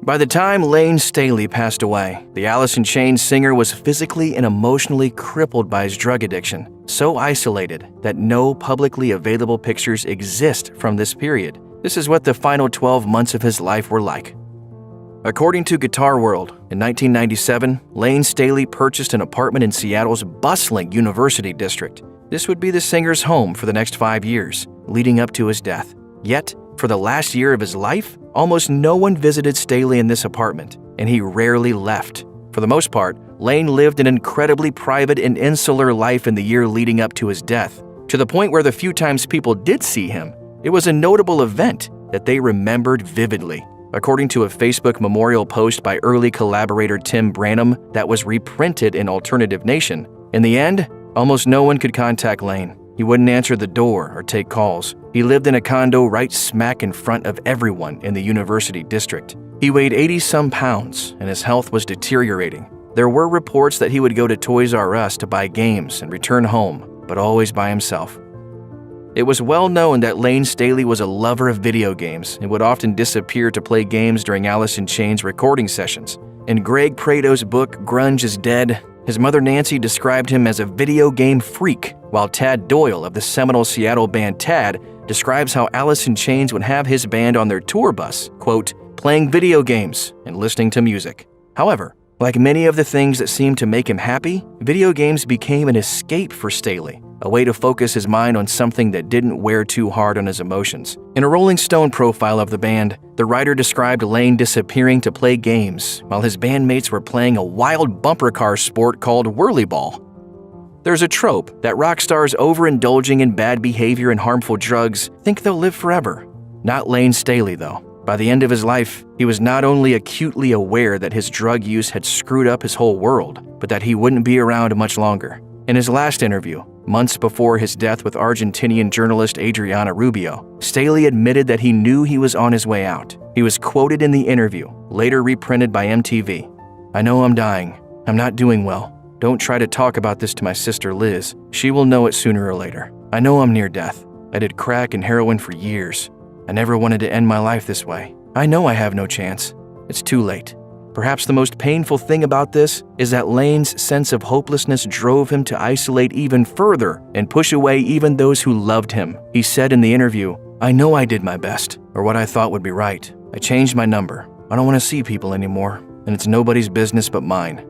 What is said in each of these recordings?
By the time Layne Staley passed away, the Alice in Chains singer was physically and emotionally crippled by his drug addiction, so isolated that no publicly available pictures exist from this period. This is what the final 12 months of his life were like. According to Guitar World, in 1997, Layne Staley purchased an apartment in Seattle's bustling University District. This would be the singer's home for the next 5 years, leading up to his death. Yet, for the last year of his life, almost no one visited Staley in this apartment, and he rarely left. For the most part, Layne lived an incredibly private and insular life in the year leading up to his death, to the point where the few times people did see him, it was a notable event that they remembered vividly. According to a Facebook memorial post by early collaborator Tim Branham that was reprinted in Alternative Nation, in the end, almost no one could contact Layne. He wouldn't answer the door or take calls. He lived in a condo right smack in front of everyone in the University District. He weighed 80-some pounds, and his health was deteriorating. There were reports that he would go to Toys R Us to buy games and return home, but always by himself. It was well known that Layne Staley was a lover of video games and would often disappear to play games during Alice in Chains recording sessions. In Greg Prado's book, Grunge is Dead, his mother Nancy described him as a video game freak, while Tad Doyle of the seminal Seattle band Tad describes how Alice in Chains would have his band on their tour bus, quote, playing video games and listening to music. However, like many of the things that seemed to make him happy, video games became an escape for Staley, a way to focus his mind on something that didn't wear too hard on his emotions. In a Rolling Stone profile of the band, the writer described Layne disappearing to play games while his bandmates were playing a wild bumper car sport called whirly ball. There's a trope that rock stars overindulging in bad behavior and harmful drugs think they'll live forever. Not Layne Staley, though. By the end of his life, he was not only acutely aware that his drug use had screwed up his whole world, but that he wouldn't be around much longer. In his last interview, months before his death with Argentinian journalist Adriana Rubio, Staley admitted that he knew he was on his way out. He was quoted in the interview, later reprinted by MTV. "I know I'm dying. I'm not doing well. Don't try to talk about this to my sister Liz. She will know it sooner or later. I know I'm near death. I did crack and heroin for years. I never wanted to end my life this way. I know I have no chance. It's too late." Perhaps the most painful thing about this is that Layne's sense of hopelessness drove him to isolate even further and push away even those who loved him. He said in the interview, "I know I did my best, or what I thought would be right. I changed my number. I don't want to see people anymore, and it's nobody's business but mine."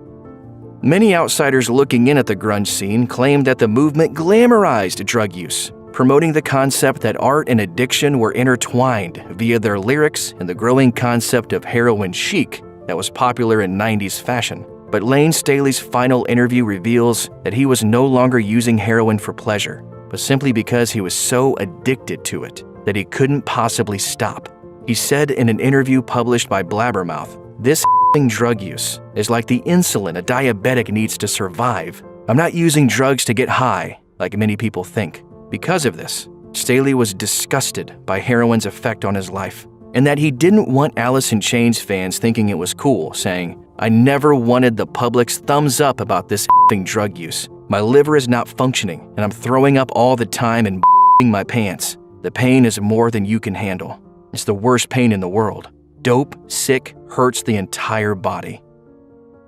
Many outsiders looking in at the grunge scene claimed that the movement glamorized drug use, promoting the concept that art and addiction were intertwined via their lyrics and the growing concept of heroin chic that was popular in 90s fashion. But Layne Staley's final interview reveals that he was no longer using heroin for pleasure, but simply because he was so addicted to it that he couldn't possibly stop. He said in an interview published by Blabbermouth, "This drug use is like the insulin a diabetic needs to survive. I'm not using drugs to get high, like many people think." Because of this, Staley was disgusted by heroin's effect on his life, and that he didn't want Alice in Chains fans thinking it was cool, saying, "I never wanted the public's thumbs up about this drug use. My liver is not functioning, and I'm throwing up all the time and my pants. The pain is more than you can handle. It's the worst pain in the world. Dope, sick, hurts the entire body."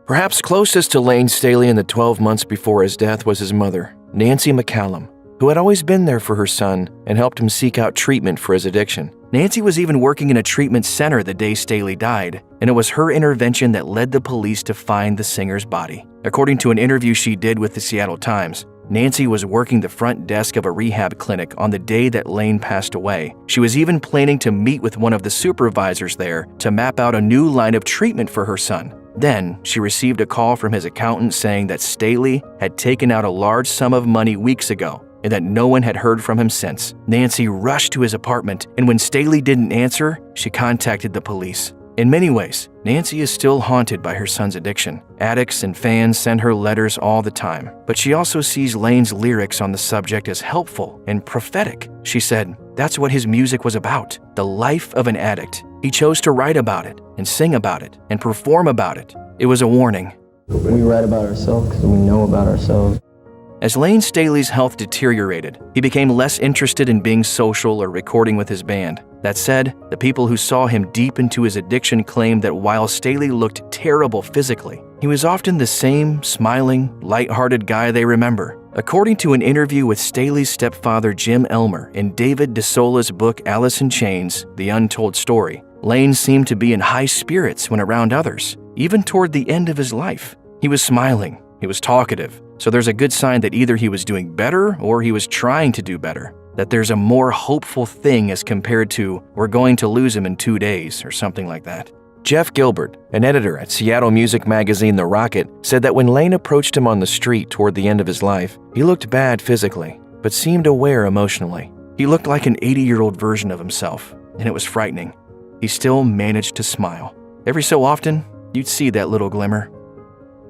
Perhaps closest to Layne Staley in the 12 months before his death was his mother, Nancy McCallum, who had always been there for her son and helped him seek out treatment for his addiction. Nancy was even working in a treatment center the day Staley died, and it was her intervention that led the police to find the singer's body. According to an interview she did with the Seattle Times, Nancy was working the front desk of a rehab clinic on the day that Layne passed away. She was even planning to meet with one of the supervisors there to map out a new line of treatment for her son. Then, she received a call from his accountant saying that Staley had taken out a large sum of money weeks ago and that no one had heard from him since. Nancy rushed to his apartment, and when Staley didn't answer, she contacted the police. In many ways, Nancy is still haunted by her son's addiction. Addicts and fans send her letters all the time, but she also sees Layne's lyrics on the subject as helpful and prophetic. She said, "That's what his music was about, the life of an addict. He chose to write about it, and sing about it, and perform about it. It was a warning." We write about ourselves because we know about ourselves. As Layne Staley's health deteriorated, he became less interested in being social or recording with his band. That said, the people who saw him deep into his addiction claimed that while Staley looked terrible physically, he was often the same smiling, light-hearted guy they remember. According to an interview with Staley's stepfather Jim Elmer in David DeSola's book Alice in Chains, The Untold Story, Layne seemed to be in high spirits when around others, even toward the end of his life. He was smiling, he was talkative, so there's a good sign that either he was doing better or he was trying to do better, that there's a more hopeful thing as compared to we're going to lose him in 2 days or something like that. Jeff Gilbert, an editor at Seattle music magazine The Rocket, said that when Layne approached him on the street toward the end of his life, he looked bad physically, but seemed aware emotionally. He looked like an 80-year-old version of himself, and it was frightening. He still managed to smile. Every so often, you'd see that little glimmer.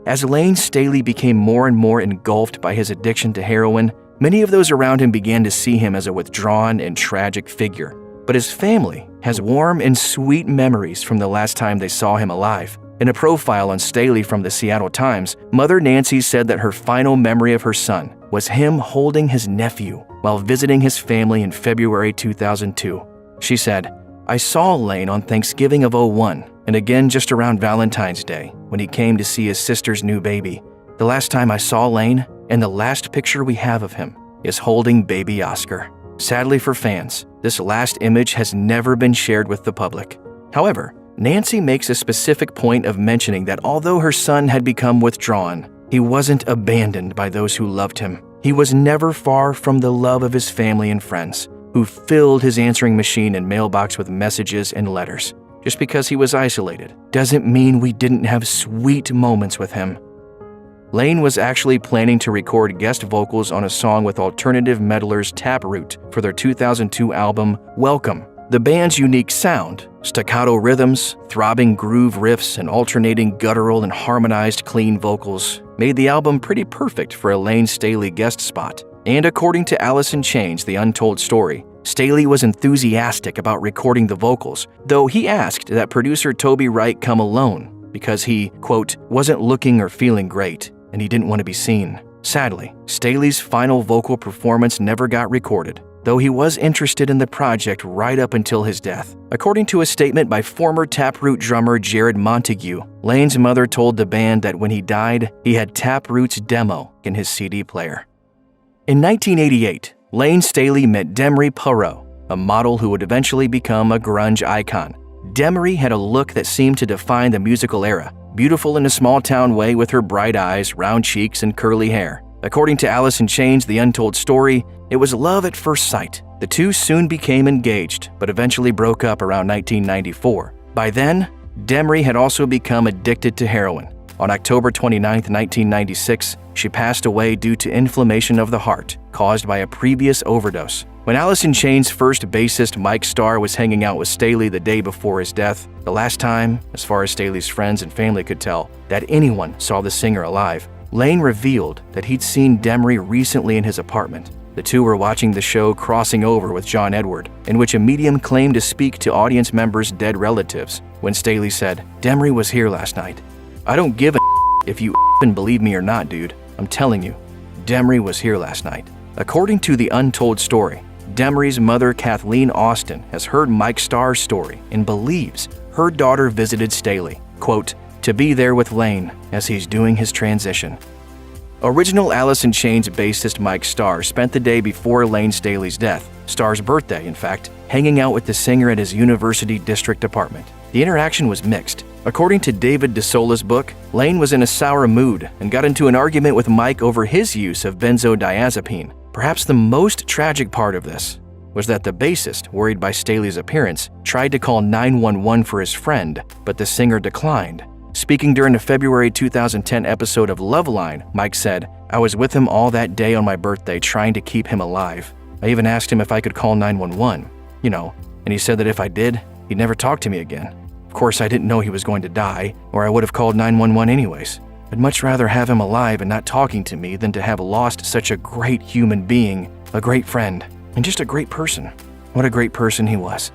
As Layne Staley became more and more engulfed by his addiction to heroin, many of those around him began to see him as a withdrawn and tragic figure. But his family has warm and sweet memories from the last time they saw him alive. In a profile on Staley from the Seattle Times, Mother Nancy said that her final memory of her son was him holding his nephew while visiting his family in February 2002. She said, "I saw Layne on Thanksgiving of '01 and again just around Valentine's Day when he came to see his sister's new baby. The last time I saw Layne, and the last picture we have of him, is holding baby Oscar." Sadly for fans, this last image has never been shared with the public. However, Nancy makes a specific point of mentioning that although her son had become withdrawn, he wasn't abandoned by those who loved him. He was never far from the love of his family and friends, who filled his answering machine and mailbox with messages and letters. Just because he was isolated doesn't mean we didn't have sweet moments with him. Layne was actually planning to record guest vocals on a song with alternative metalers Taproot for their 2002 album, Welcome. The band's unique sound, staccato rhythms, throbbing groove riffs, and alternating guttural and harmonized clean vocals made the album pretty perfect for a Layne Staley guest spot. And according to Alice in Chains, The Untold Story, Staley was enthusiastic about recording the vocals, though he asked that producer Toby Wright come alone because he, quote, wasn't looking or feeling great, and he didn't want to be seen. Sadly, Staley's final vocal performance never got recorded, though he was interested in the project right up until his death. According to a statement by former Taproot drummer Jared Montague, Layne's mother told the band that when he died, he had Taproot's demo in his CD player. In 1988, Layne Staley met Demery Perot, a model who would eventually become a grunge icon. Demery had a look that seemed to define the musical era, beautiful in a small-town way with her bright eyes, round cheeks, and curly hair. According to Alice in Chains, The Untold Story, it was love at first sight. The two soon became engaged, but eventually broke up around 1994. By then, Demery had also become addicted to heroin. On October 29, 1996, she passed away due to inflammation of the heart caused by a previous overdose. When Alice in Chains' first bassist Mike Starr was hanging out with Staley the day before his death, the last time, as far as Staley's friends and family could tell, that anyone saw the singer alive, Layne revealed that he'd seen Demery recently in his apartment. The two were watching the show Crossing Over with John Edward, in which a medium claimed to speak to audience members' dead relatives, when Staley said, "Demery was here last night. I don't give a if you believe me or not, dude. I'm telling you, Demery was here last night." According to The Untold Story, Demery's mother, Kathleen Austin, has heard Mike Starr's story and believes her daughter visited Staley, quote, to be there with Layne as he's doing his transition. Original Alice in Chains bassist Mike Starr spent the day before Layne Staley's death, Starr's birthday, in fact, hanging out with the singer at his University District apartment. The interaction was mixed. According to David DeSola's book, Layne was in a sour mood and got into an argument with Mike over his use of benzodiazepine. Perhaps the most tragic part of this was that the bassist, worried by Staley's appearance, tried to call 911 for his friend, but the singer declined. Speaking during a February 2010 episode of Loveline, Mike said, "I was with him all that day on my birthday trying to keep him alive. I even asked him if I could call 911, and he said that if I did, he'd never talk to me again. Of course, I didn't know he was going to die, or I would have called 911 anyways. I'd much rather have him alive and not talking to me than to have lost such a great human being, a great friend, and just a great person." What a great person he was.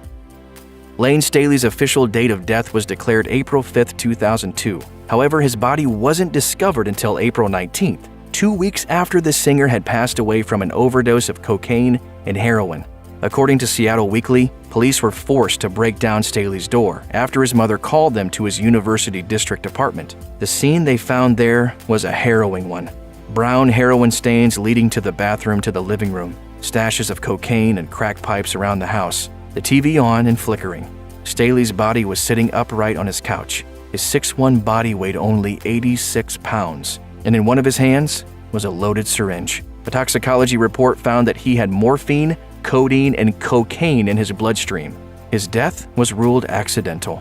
Layne Staley's official date of death was declared April 5, 2002. However, his body wasn't discovered until April 19th, 2 weeks after the singer had passed away from an overdose of cocaine and heroin. According to Seattle Weekly, police were forced to break down Staley's door after his mother called them to his University District apartment. The scene they found there was a harrowing one. Brown heroin stains leading to the bathroom to the living room, stashes of cocaine and crack pipes around the house, the TV on and flickering. Staley's body was sitting upright on his couch. His 6'1" body weighed only 86 pounds, and in one of his hands was a loaded syringe. A toxicology report found that he had morphine, codeine, and cocaine in his bloodstream. His death was ruled accidental.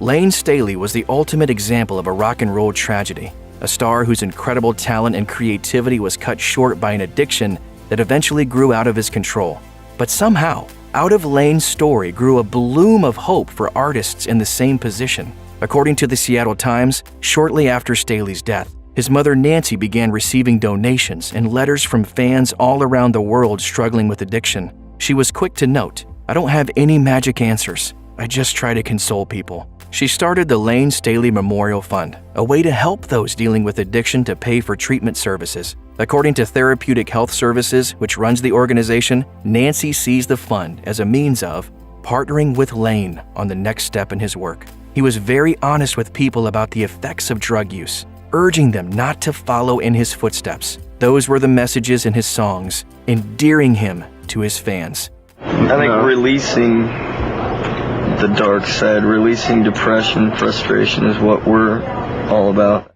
Layne Staley was the ultimate example of a rock and roll tragedy, a star whose incredible talent and creativity was cut short by an addiction that eventually grew out of his control. But somehow, out of Layne's story grew a bloom of hope for artists in the same position. According to the Seattle Times, shortly after Staley's death, his mother Nancy began receiving donations and letters from fans all around the world struggling with addiction. She was quick to note, "I don't have any magic answers. I just try to console people." She started the Layne Staley Memorial Fund, a way to help those dealing with addiction to pay for treatment services. According to Therapeutic Health Services, which runs the organization, Nancy sees the fund as a means of partnering with Layne on the next step in his work. He was very honest with people about the effects of drug use, urging them not to follow in his footsteps. Those were the messages in his songs, endearing him to his fans. I think releasing the dark side, releasing depression, frustration is what we're all about.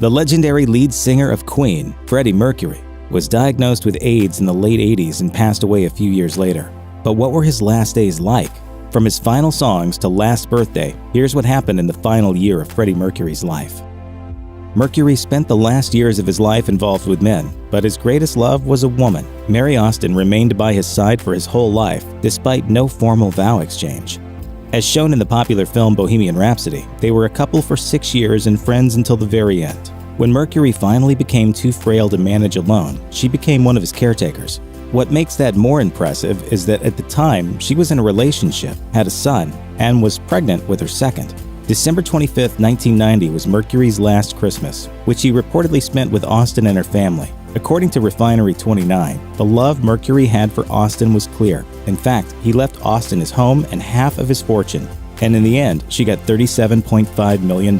The legendary lead singer of Queen, Freddie Mercury, was diagnosed with AIDS in the late 80s and passed away a few years later. But what were his last days like? From his final songs to Last Birthday, here's what happened in the final year of Freddie Mercury's life. Mercury spent the last years of his life involved with men, but his greatest love was a woman. Mary Austin remained by his side for his whole life, despite no formal vow exchange. As shown in the popular film Bohemian Rhapsody, they were a couple for 6 years and friends until the very end. When Mercury finally became too frail to manage alone, she became one of his caretakers. What makes that more impressive is that at the time, she was in a relationship, had a son, and was pregnant with her second. December 25, 1990 was Mercury's last Christmas, which he reportedly spent with Austin and her family. According to Refinery29, the love Mercury had for Austin was clear. In fact, he left Austin his home and half of his fortune, and in the end, she got $37.5 million.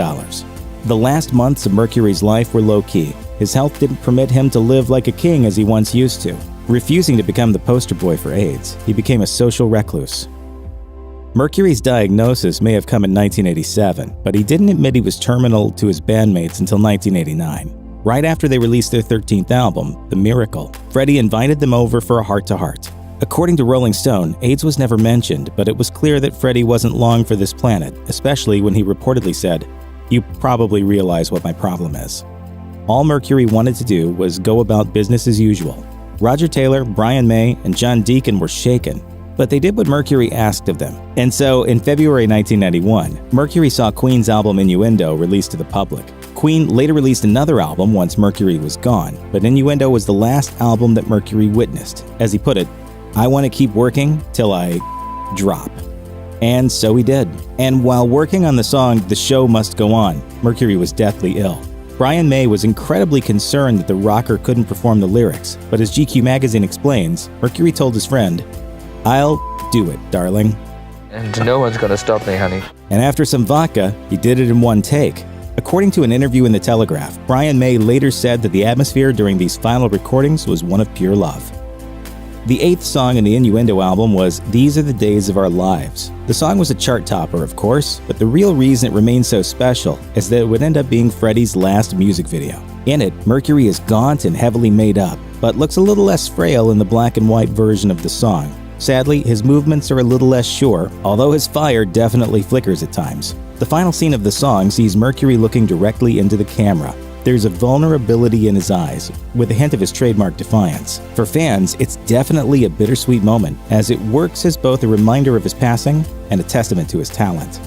The last months of Mercury's life were low-key. His health didn't permit him to live like a king as he once used to. Refusing to become the poster boy for AIDS, he became a social recluse. Mercury's diagnosis may have come in 1987, but he didn't admit he was terminal to his bandmates until 1989. Right after they released their 13th album, The Miracle, Freddie invited them over for a heart-to-heart. According to Rolling Stone, AIDS was never mentioned, but it was clear that Freddie wasn't long for this planet, especially when he reportedly said, "You probably realize what my problem is." All Mercury wanted to do was go about business as usual. Roger Taylor, Brian May, and John Deacon were shaken, but they did what Mercury asked of them. And so, in February 1991, Mercury saw Queen's album Innuendo released to the public. Queen later released another album once Mercury was gone, but Innuendo was the last album that Mercury witnessed. As he put it, "I want to keep working till I drop." And so he did. And while working on the song The Show Must Go On, Mercury was deathly ill. Brian May was incredibly concerned that the rocker couldn't perform the lyrics, but as GQ magazine explains, Mercury told his friend, "I'll do it, darling." And no one's gonna stop me, honey. And after some vodka, he did it in one take. According to an interview in The Telegraph, Brian May later said that the atmosphere during these final recordings was one of pure love. The 8th song in the Innuendo album was These Are the Days of Our Lives. The song was a chart topper, of course, but the real reason it remained so special is that it would end up being Freddie's last music video. In it, Mercury is gaunt and heavily made up, but looks a little less frail in the black and white version of the song. Sadly, his movements are a little less sure, although his fire definitely flickers at times. The final scene of the song sees Mercury looking directly into the camera. There's a vulnerability in his eyes, with a hint of his trademark defiance. For fans, it's definitely a bittersweet moment, as it works as both a reminder of his passing and a testament to his talent.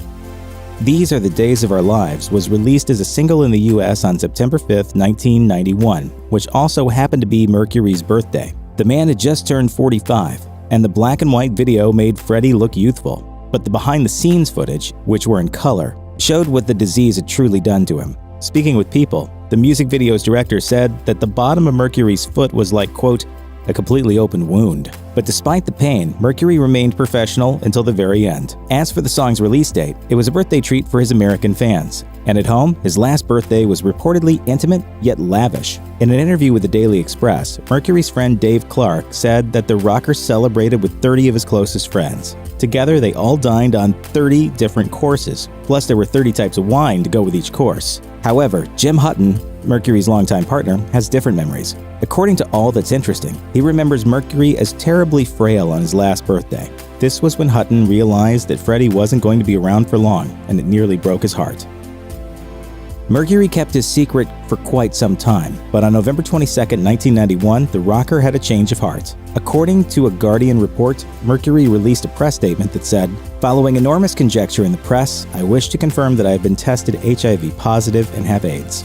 These Are the Days of Our Lives was released as a single in the US on September 5, 1991, which also happened to be Mercury's birthday. The man had just turned 45, and the black and white video made Freddie look youthful. But the behind-the-scenes footage, which were in color, showed what the disease had truly done to him. Speaking with People, The music video's director said that the bottom of Mercury's foot was like, quote, a completely open wound. But despite the pain, Mercury remained professional until the very end. As for the song's release date, it was a birthday treat for his American fans. And at home, his last birthday was reportedly intimate yet lavish. In an interview with the Daily Express, Mercury's friend Dave Clark said that the rocker celebrated with 30 of his closest friends. Together, they all dined on 30 different courses, plus there were 30 types of wine to go with each course. However, Jim Hutton, Mercury's longtime partner, has different memories. According to All That's Interesting, he remembers Mercury as terribly frail on his last birthday. This was when Hutton realized that Freddie wasn't going to be around for long, and it nearly broke his heart. Mercury kept his secret for quite some time, but on November 22, 1991, the rocker had a change of heart. According to a Guardian report, Mercury released a press statement that said, "Following enormous conjecture in the press, I wish to confirm that I have been tested HIV positive and have AIDS."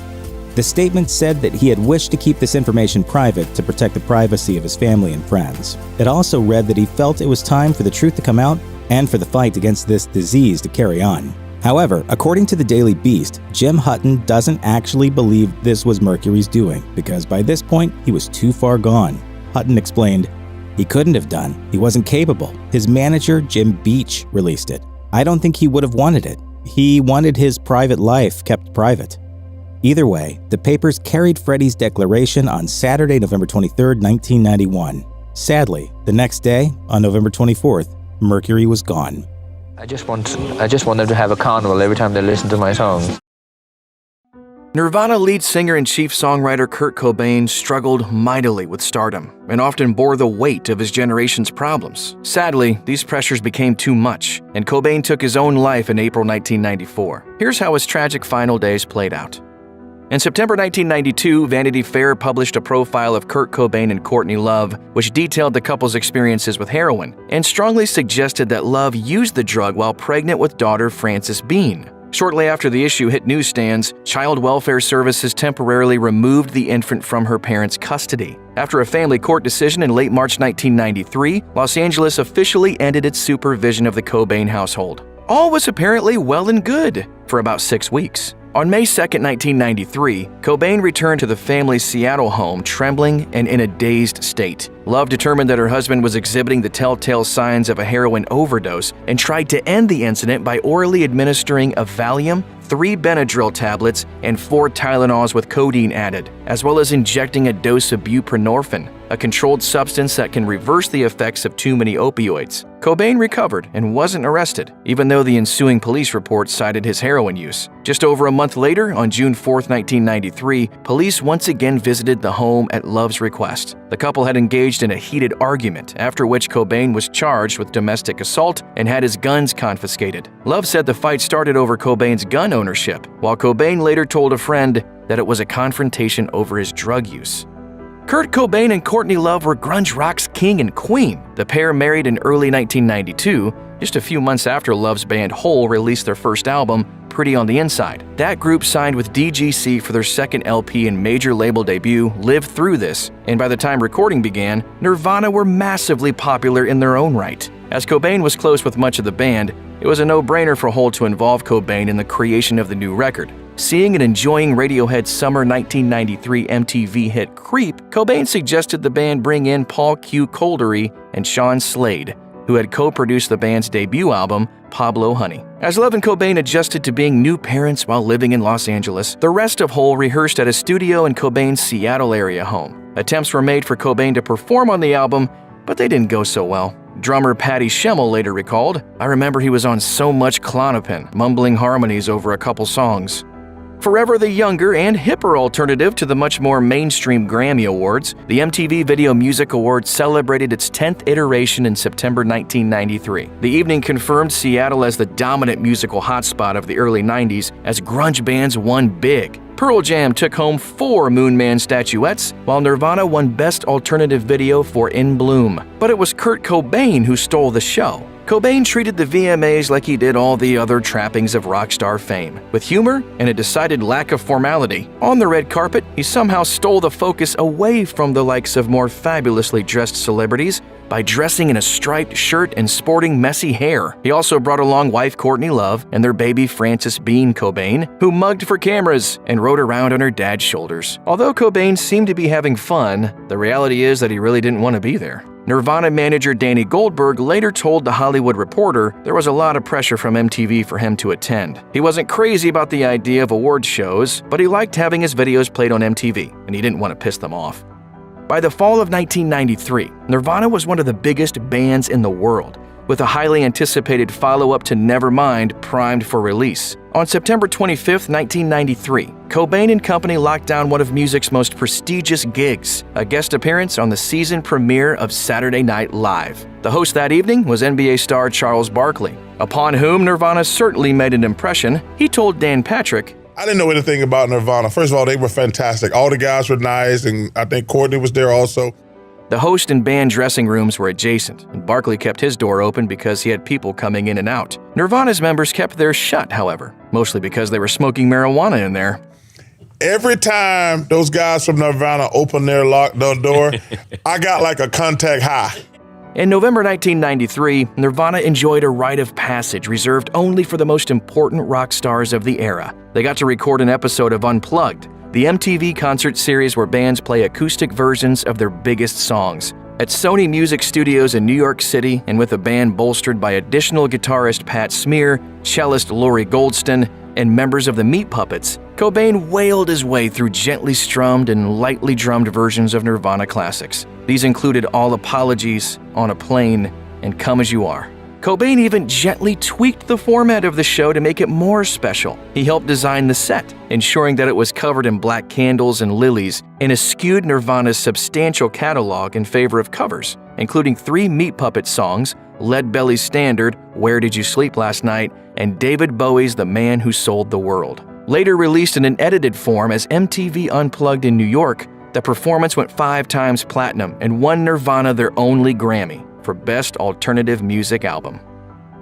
The statement said that he had wished to keep this information private to protect the privacy of his family and friends. It also read that he felt it was time for the truth to come out and for the fight against this disease to carry on. However, according to the Daily Beast, Jim Hutton doesn't actually believe this was Mercury's doing because by this point, he was too far gone. Hutton explained, "He couldn't have done. He wasn't capable. His manager, Jim Beach, released it. I don't think he would have wanted it. He wanted his private life kept private." Either way, the papers carried Freddie's declaration on Saturday, November 23, 1991. Sadly, the next day, on November 24th, Mercury was gone. I just want them to have a carnival every time they listen to my songs. Nirvana lead singer and chief songwriter Kurt Cobain struggled mightily with stardom and often bore the weight of his generation's problems. Sadly, these pressures became too much, and Cobain took his own life in April 1994. Here's how his tragic final days played out. In September 1992, Vanity Fair published a profile of Kurt Cobain and Courtney Love, which detailed the couple's experiences with heroin and strongly suggested that Love used the drug while pregnant with daughter Frances Bean. Shortly after the issue hit newsstands, Child Welfare Services temporarily removed the infant from her parents' custody. After a family court decision in late March 1993, Los Angeles officially ended its supervision of the Cobain household. All was apparently well and good for about 6 weeks. On May 2, 1993, Cobain returned to the family's Seattle home trembling and in a dazed state. Love determined that her husband was exhibiting the telltale signs of a heroin overdose and tried to end the incident by orally administering a Valium, 3 Benadryl tablets, and 4 Tylenols with codeine added, as well as injecting a dose of buprenorphine, a controlled substance that can reverse the effects of too many opioids. Cobain recovered and wasn't arrested, even though the ensuing police report cited his heroin use. Just over a month later, on June 4, 1993, police once again visited the home at Love's request. The couple had engaged in a heated argument, after which Cobain was charged with domestic assault and had his guns confiscated. Love said the fight started over Cobain's gun ownership, while Cobain later told a friend that it was a confrontation over his drug use. Kurt Cobain and Courtney Love were grunge rock's king and queen. The pair married in early 1992, just a few months after Love's band Hole released their first album, Pretty on the Inside. That group signed with DGC for their second LP and major label debut, Live Through This, and by the time recording began, Nirvana were massively popular in their own right. As Cobain was close with much of the band, it was a no-brainer for Hole to involve Cobain in the creation of the new record. Seeing and enjoying Radiohead's summer 1993 MTV hit Creep, Cobain suggested the band bring in Paul Q. Coldery and Sean Slade, who had co-produced the band's debut album, Pablo Honey. As Love and Cobain adjusted to being new parents while living in Los Angeles, the rest of Hole rehearsed at a studio in Cobain's Seattle area home. Attempts were made for Cobain to perform on the album, but they didn't go so well. Drummer Patty Schemmel later recalled, "I remember he was on so much Klonopin, mumbling harmonies over a couple songs." Forever the younger and hipper alternative to the much more mainstream Grammy Awards, the MTV Video Music Awards celebrated its 10th iteration in September 1993. The evening confirmed Seattle as the dominant musical hotspot of the early 90s as grunge bands won big. Pearl Jam took home 4 Moon Man statuettes, while Nirvana won Best Alternative Video for In Bloom. But it was Kurt Cobain who stole the show. Cobain treated the VMAs like he did all the other trappings of rock star fame, with humor and a decided lack of formality. On the red carpet, he somehow stole the focus away from the likes of more fabulously dressed celebrities by dressing in a striped shirt and sporting messy hair. He also brought along wife Courtney Love and their baby Frances Bean Cobain, who mugged for cameras and rode around on her dad's shoulders. Although Cobain seemed to be having fun, the reality is that he really didn't want to be there. Nirvana manager Danny Goldberg later told The Hollywood Reporter there was a lot of pressure from MTV for him to attend. He wasn't crazy about the idea of award shows, but he liked having his videos played on MTV, and he didn't want to piss them off. By the fall of 1993, Nirvana was one of the biggest bands in the world, with a highly anticipated follow-up to Nevermind primed for release. On September 25, 1993, Cobain and company locked down one of music's most prestigious gigs, a guest appearance on the season premiere of Saturday Night Live. The host that evening was NBA star Charles Barkley, upon whom Nirvana certainly made an impression. He told Dan Patrick, "I didn't know anything about Nirvana. First of all, they were fantastic. All the guys were nice, and I think Courtney was there also." The host and band dressing rooms were adjacent, and Barkley kept his door open because he had people coming in and out. Nirvana's members kept theirs shut, however, mostly because they were smoking marijuana in there. Every time those guys from Nirvana opened their door, I got like a contact high. In November 1993, Nirvana enjoyed a rite of passage reserved only for the most important rock stars of the era. They got to record an episode of Unplugged, the MTV concert series where bands play acoustic versions of their biggest songs. At Sony Music Studios in New York City, and with a band bolstered by additional guitarist Pat Smear, cellist Laurie Goldston, and members of the Meat Puppets, Cobain wailed his way through gently strummed and lightly drummed versions of Nirvana classics. These included All Apologies, On a Plane, and Come As You Are. Cobain even gently tweaked the format of the show to make it more special. He helped design the set, ensuring that it was covered in black candles and lilies, and eschewed Nirvana's substantial catalog in favor of covers, including 3 Meat Puppet songs, Lead Belly's Standard, Where Did You Sleep Last Night, and David Bowie's The Man Who Sold the World. Later released in an edited form as MTV Unplugged in New York, the performance went 5 times platinum and won Nirvana their only Grammy for Best Alternative Music Album.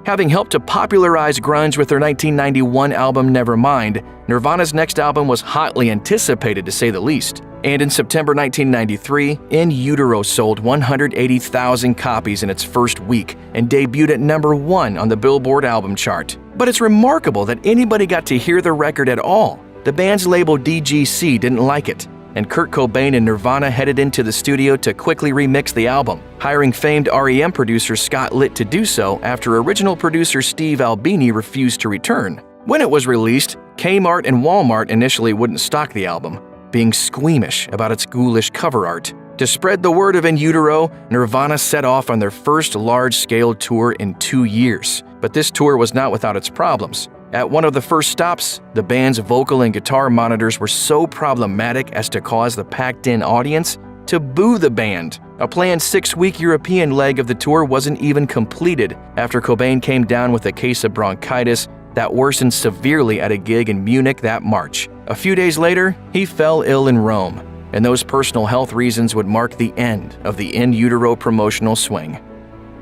Having helped to popularize grunge with their 1991 album Nevermind, Nirvana's next album was hotly anticipated to say the least. And in September 1993, In Utero sold 180,000 copies in its first week and debuted at #1 on the Billboard album chart. But it's remarkable that anybody got to hear the record at all. The band's label DGC didn't like it, and Kurt Cobain and Nirvana headed into the studio to quickly remix the album, hiring famed REM producer Scott Litt to do so after original producer Steve Albini refused to return. When it was released, Kmart and Walmart initially wouldn't stock the album, being squeamish about its ghoulish cover art. To spread the word of In Utero, Nirvana set off on their first large-scale tour in 2 years. But this tour was not without its problems. At one of the first stops, the band's vocal and guitar monitors were so problematic as to cause the packed-in audience to boo the band. A planned 6-week European leg of the tour wasn't even completed after Cobain came down with a case of bronchitis that worsened severely at a gig in Munich that March. A few days later, he fell ill in Rome, and those personal health reasons would mark the end of the In Utero promotional swing.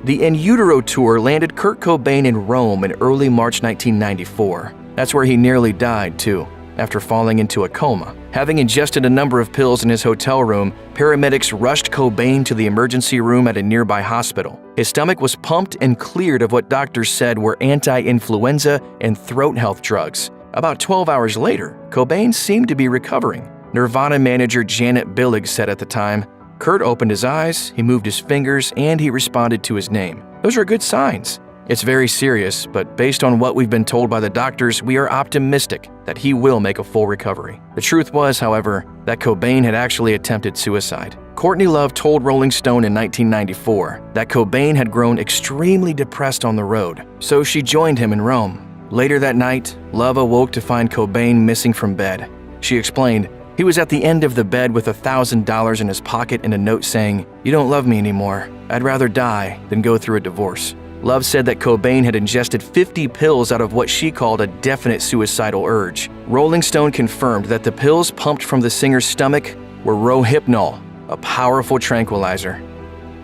The In Utero tour landed Kurt Cobain in Rome in early March 1994. That's where he nearly died, too, after falling into a coma. Having ingested a number of pills in his hotel room, paramedics rushed Cobain to the emergency room at a nearby hospital. His stomach was pumped and cleared of what doctors said were anti-influenza and throat health drugs. About 12 hours later, Cobain seemed to be recovering. Nirvana manager Janet Billig said at the time, "Kurt opened his eyes, he moved his fingers, and he responded to his name. Those are good signs. It's very serious, but based on what we've been told by the doctors, we are optimistic that he will make a full recovery." The truth was, however, that Cobain had actually attempted suicide. Courtney Love told Rolling Stone in 1994 that Cobain had grown extremely depressed on the road, so she joined him in Rome. Later that night, Love awoke to find Cobain missing from bed. She explained, "He was at the end of the bed with $1,000 in his pocket and a note saying, 'You don't love me anymore. I'd rather die than go through a divorce.'" Love said that Cobain had ingested 50 pills out of what she called a definite suicidal urge. Rolling Stone confirmed that the pills pumped from the singer's stomach were Rohypnol, a powerful tranquilizer.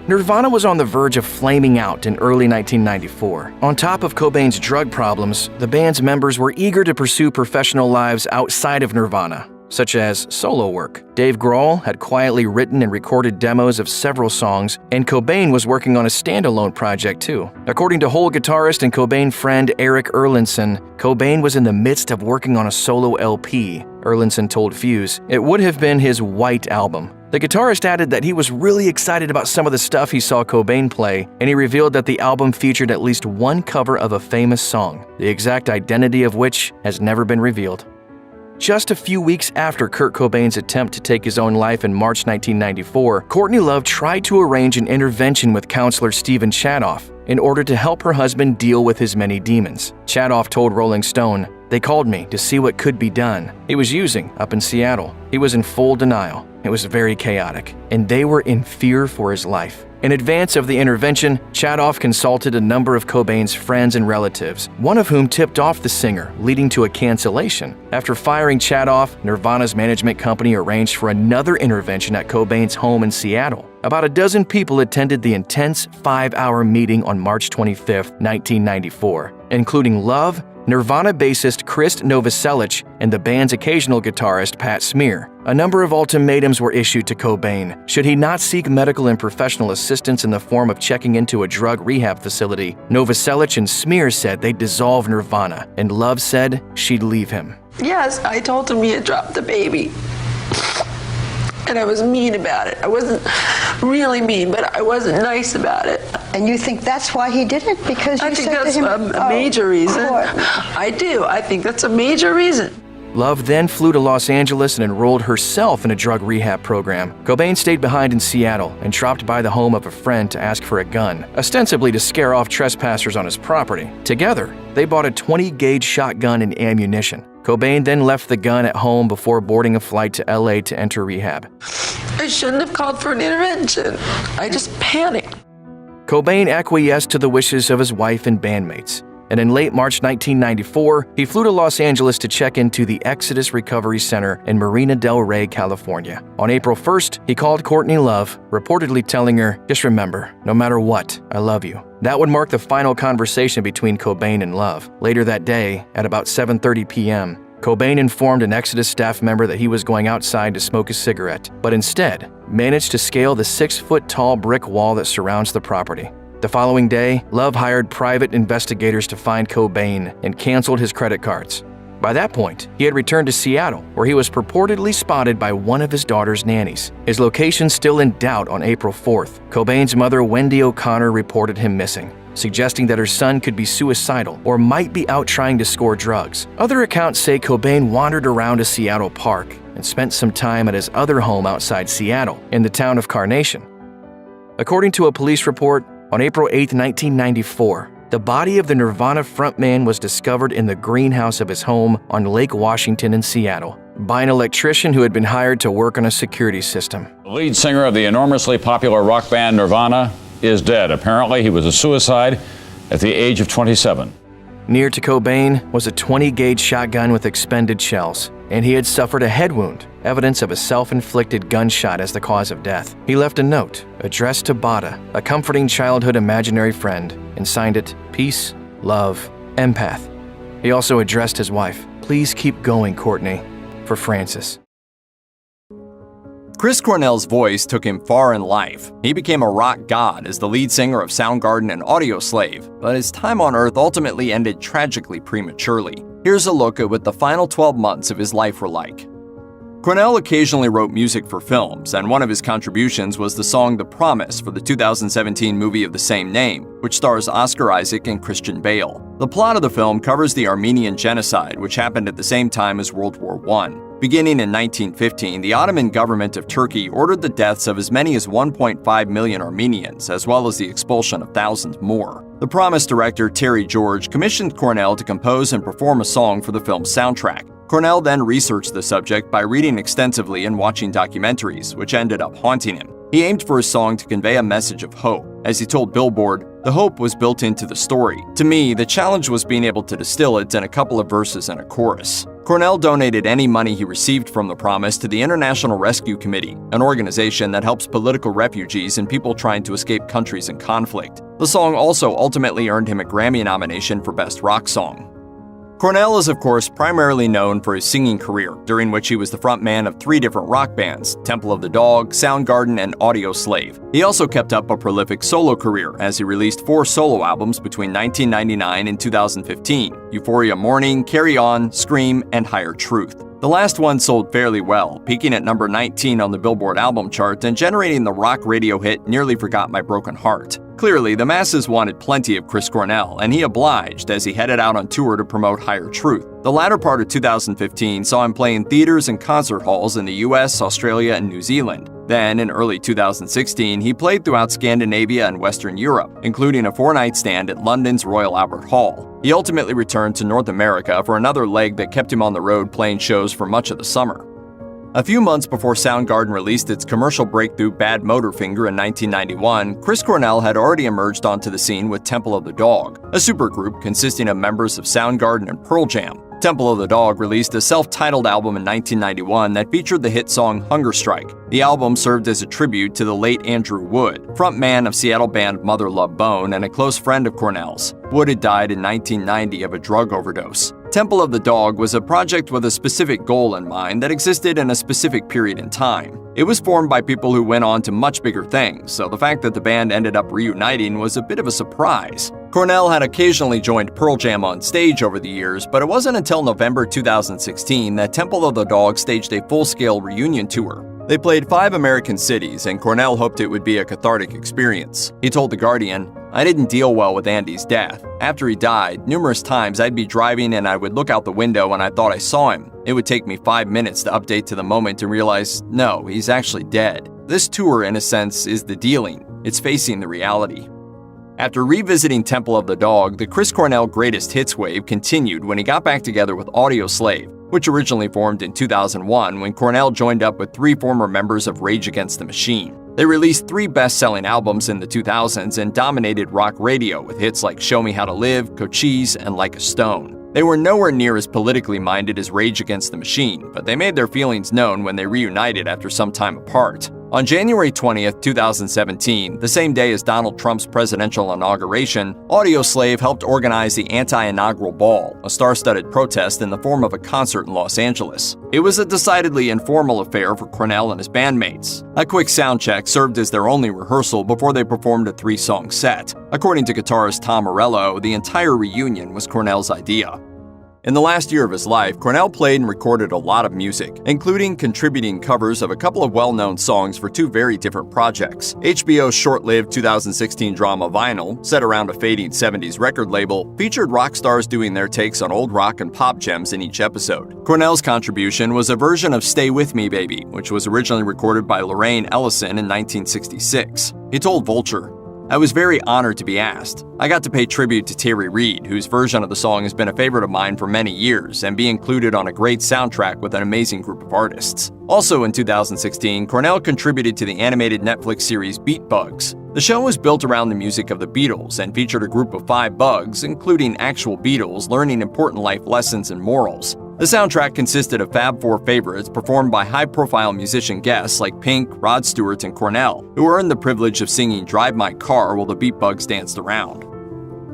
Nirvana was on the verge of flaming out in early 1994. On top of Cobain's drug problems, the band's members were eager to pursue professional lives outside of Nirvana, such as solo work. Dave Grohl had quietly written and recorded demos of several songs, and Cobain was working on a standalone project too. According to Hole guitarist and Cobain friend Eric Erlandson, Cobain was in the midst of working on a solo LP. Erlandson told Fuse it would have been his White album. The guitarist added that he was really excited about some of the stuff he saw Cobain play, and he revealed that the album featured at least one cover of a famous song, the exact identity of which has never been revealed. Just a few weeks after Kurt Cobain's attempt to take his own life in March 1994, Courtney Love tried to arrange an intervention with counselor Stephen Chadoff in order to help her husband deal with his many demons. Chadoff told Rolling Stone, "They called me to see what could be done. He was using up in Seattle. He was in full denial. It was very chaotic, and they were in fear for his life." In advance of the intervention, Chadoff consulted a number of Cobain's friends and relatives, one of whom tipped off the singer, leading to a cancellation. After firing Chadoff, Nirvana's management company arranged for another intervention at Cobain's home in Seattle. About a dozen people attended the intense 5-hour meeting on March 25, 1994, including Love, Nirvana bassist Chris Novoselic, and the band's occasional guitarist Pat Smear. A number of ultimatums were issued to Cobain. Should he not seek medical and professional assistance in the form of checking into a drug rehab facility, Novoselic and Smear said they'd dissolve Nirvana, and Love said she'd leave him. Yes, I told him he had dropped the baby. And I was mean about it. I wasn't really mean, but I wasn't nice about it. And you think that's why he did it? Because you I think said that's to him, a major reason. Lord. I do. I think that's a major reason. Love then flew to Los Angeles and enrolled herself in a drug rehab program. Cobain stayed behind in Seattle and dropped by the home of a friend to ask for a gun, ostensibly to scare off trespassers on his property. Together, they bought a 20-gauge shotgun and ammunition. Cobain then left the gun at home before boarding a flight to LA to enter rehab. I shouldn't have called for an intervention. I just panicked. Cobain acquiesced to the wishes of his wife and bandmates, and in late March 1994, he flew to Los Angeles to check into the Exodus Recovery Center in Marina del Rey, California. On April 1st, he called Courtney Love, reportedly telling her, "Just remember, no matter what, I love you." That would mark the final conversation between Cobain and Love. Later that day, at about 7:30 p.m., Cobain informed an Exodus staff member that he was going outside to smoke a cigarette, but instead managed to scale the 6-foot-tall brick wall that surrounds the property. The following day, Love hired private investigators to find Cobain and canceled his credit cards. By that point, he had returned to Seattle, where he was purportedly spotted by one of his daughter's nannies. His location still in doubt on April 4th, Cobain's mother Wendy O'Connor reported him missing, suggesting that her son could be suicidal or might be out trying to score drugs. Other accounts say Cobain wandered around a Seattle park and spent some time at his other home outside Seattle, in the town of Carnation. According to a police report, on April 8, 1994, the body of the Nirvana frontman was discovered in the greenhouse of his home on Lake Washington in Seattle by an electrician who had been hired to work on a security system. The lead singer of the enormously popular rock band Nirvana is dead. Apparently, he was a suicide at the age of 27. Near to Cobain was a 20-gauge shotgun with expended shells, and he had suffered a head wound, evidence of a self-inflicted gunshot as the cause of death. He left a note addressed to Bada, a comforting childhood imaginary friend, and signed it, "Peace, Love, Empath." He also addressed his wife, "Please keep going, Courtney," for Frances. Chris Cornell's voice took him far in life. He became a rock god as the lead singer of Soundgarden and Audioslave, but his time on Earth ultimately ended tragically prematurely. Here's a look at what the final 12 months of his life were like. Cornell occasionally wrote music for films, and one of his contributions was the song The Promise for the 2017 movie of the same name, which stars Oscar Isaac and Christian Bale. The plot of the film covers the Armenian genocide, which happened at the same time as World War I. Beginning in 1915, the Ottoman government of Turkey ordered the deaths of as many as 1.5 million Armenians, as well as the expulsion of thousands more. The Promise director Terry George commissioned Cornell to compose and perform a song for the film's soundtrack. Cornell then researched the subject by reading extensively and watching documentaries, which ended up haunting him. He aimed for his song to convey a message of hope. As he told Billboard, "The hope was built into the story. To me, the challenge was being able to distill it in a couple of verses and a chorus." Cornell donated any money he received from the promise to the International Rescue Committee, an organization that helps political refugees and people trying to escape countries in conflict. The song also ultimately earned him a Grammy nomination for Best Rock Song. Cornell is, of course, primarily known for his singing career, during which he was the frontman of 3 different rock bands, Temple of the Dog, Soundgarden, and Audioslave. He also kept up a prolific solo career as he released 4 solo albums between 1999 and 2015, Euphoria Morning, Carry On, Scream, and Higher Truth. The last one sold fairly well, peaking at number 19 on the Billboard album chart and generating the rock radio hit Nearly Forgot My Broken Heart. Clearly, the masses wanted plenty of Chris Cornell, and he obliged as he headed out on tour to promote Higher Truth. The latter part of 2015 saw him play in theaters and concert halls in the US, Australia, and New Zealand. Then, in early 2016, he played throughout Scandinavia and Western Europe, including a 4-night stand at London's Royal Albert Hall. He ultimately returned to North America for another leg that kept him on the road playing shows for much of the summer. A few months before Soundgarden released its commercial breakthrough Bad Motorfinger in 1991, Chris Cornell had already emerged onto the scene with Temple of the Dog, a supergroup consisting of members of Soundgarden and Pearl Jam. Temple of the Dog released a self-titled album in 1991 that featured the hit song Hunger Strike. The album served as a tribute to the late Andrew Wood, frontman of Seattle band Mother Love Bone and a close friend of Cornell's. Wood had died in 1990 of a drug overdose. Temple of the Dog was a project with a specific goal in mind that existed in a specific period in time. It was formed by people who went on to much bigger things, so the fact that the band ended up reuniting was a bit of a surprise. Cornell had occasionally joined Pearl Jam on stage over the years, but it wasn't until November 2016 that Temple of the Dog staged a full-scale reunion tour. They played 5 American cities, and Cornell hoped it would be a cathartic experience. He told The Guardian, "I didn't deal well with Andy's death. After he died, numerous times I'd be driving and I would look out the window and I thought I saw him. It would take me 5 minutes to update to the moment and realize, no, he's actually dead." This tour, in a sense, is the dealing. It's facing the reality. After revisiting Temple of the Dog, the Chris Cornell greatest hits wave continued when he got back together with Audioslave, which originally formed in 2001 when Cornell joined up with 3 former members of Rage Against the Machine. They released 3 best-selling albums in the 2000s and dominated rock radio with hits like Show Me How to Live, Cochise, and Like a Stone. They were nowhere near as politically minded as Rage Against the Machine, but they made their feelings known when they reunited after some time apart. On January 20th, 2017, the same day as Donald Trump's presidential inauguration, Audioslave helped organize the anti-inaugural ball, a star-studded protest in the form of a concert in Los Angeles. It was a decidedly informal affair for Cornell and his bandmates. A quick sound check served as their only rehearsal before they performed a 3-song set. According to guitarist Tom Morello, the entire reunion was Cornell's idea. In the last year of his life, Cornell played and recorded a lot of music, including contributing covers of a couple of well-known songs for 2 very different projects. HBO's short-lived 2016 drama Vinyl, set around a fading 70s record label, featured rock stars doing their takes on old rock and pop gems in each episode. Cornell's contribution was a version of Stay With Me Baby, which was originally recorded by Lorraine Ellison in 1966. He told Vulture, "I was very honored to be asked. I got to pay tribute to Terry Reid, whose version of the song has been a favorite of mine for many years, and be included on a great soundtrack with an amazing group of artists." Also in 2016, Cornell contributed to the animated Netflix series Beat Bugs. The show was built around the music of the Beatles and featured a group of 5 bugs, including actual Beatles, learning important life lessons and morals. The soundtrack consisted of Fab Four favorites performed by high-profile musician guests like Pink, Rod Stewart, and Cornell, who earned the privilege of singing Drive My Car while the Beat Bugs danced around.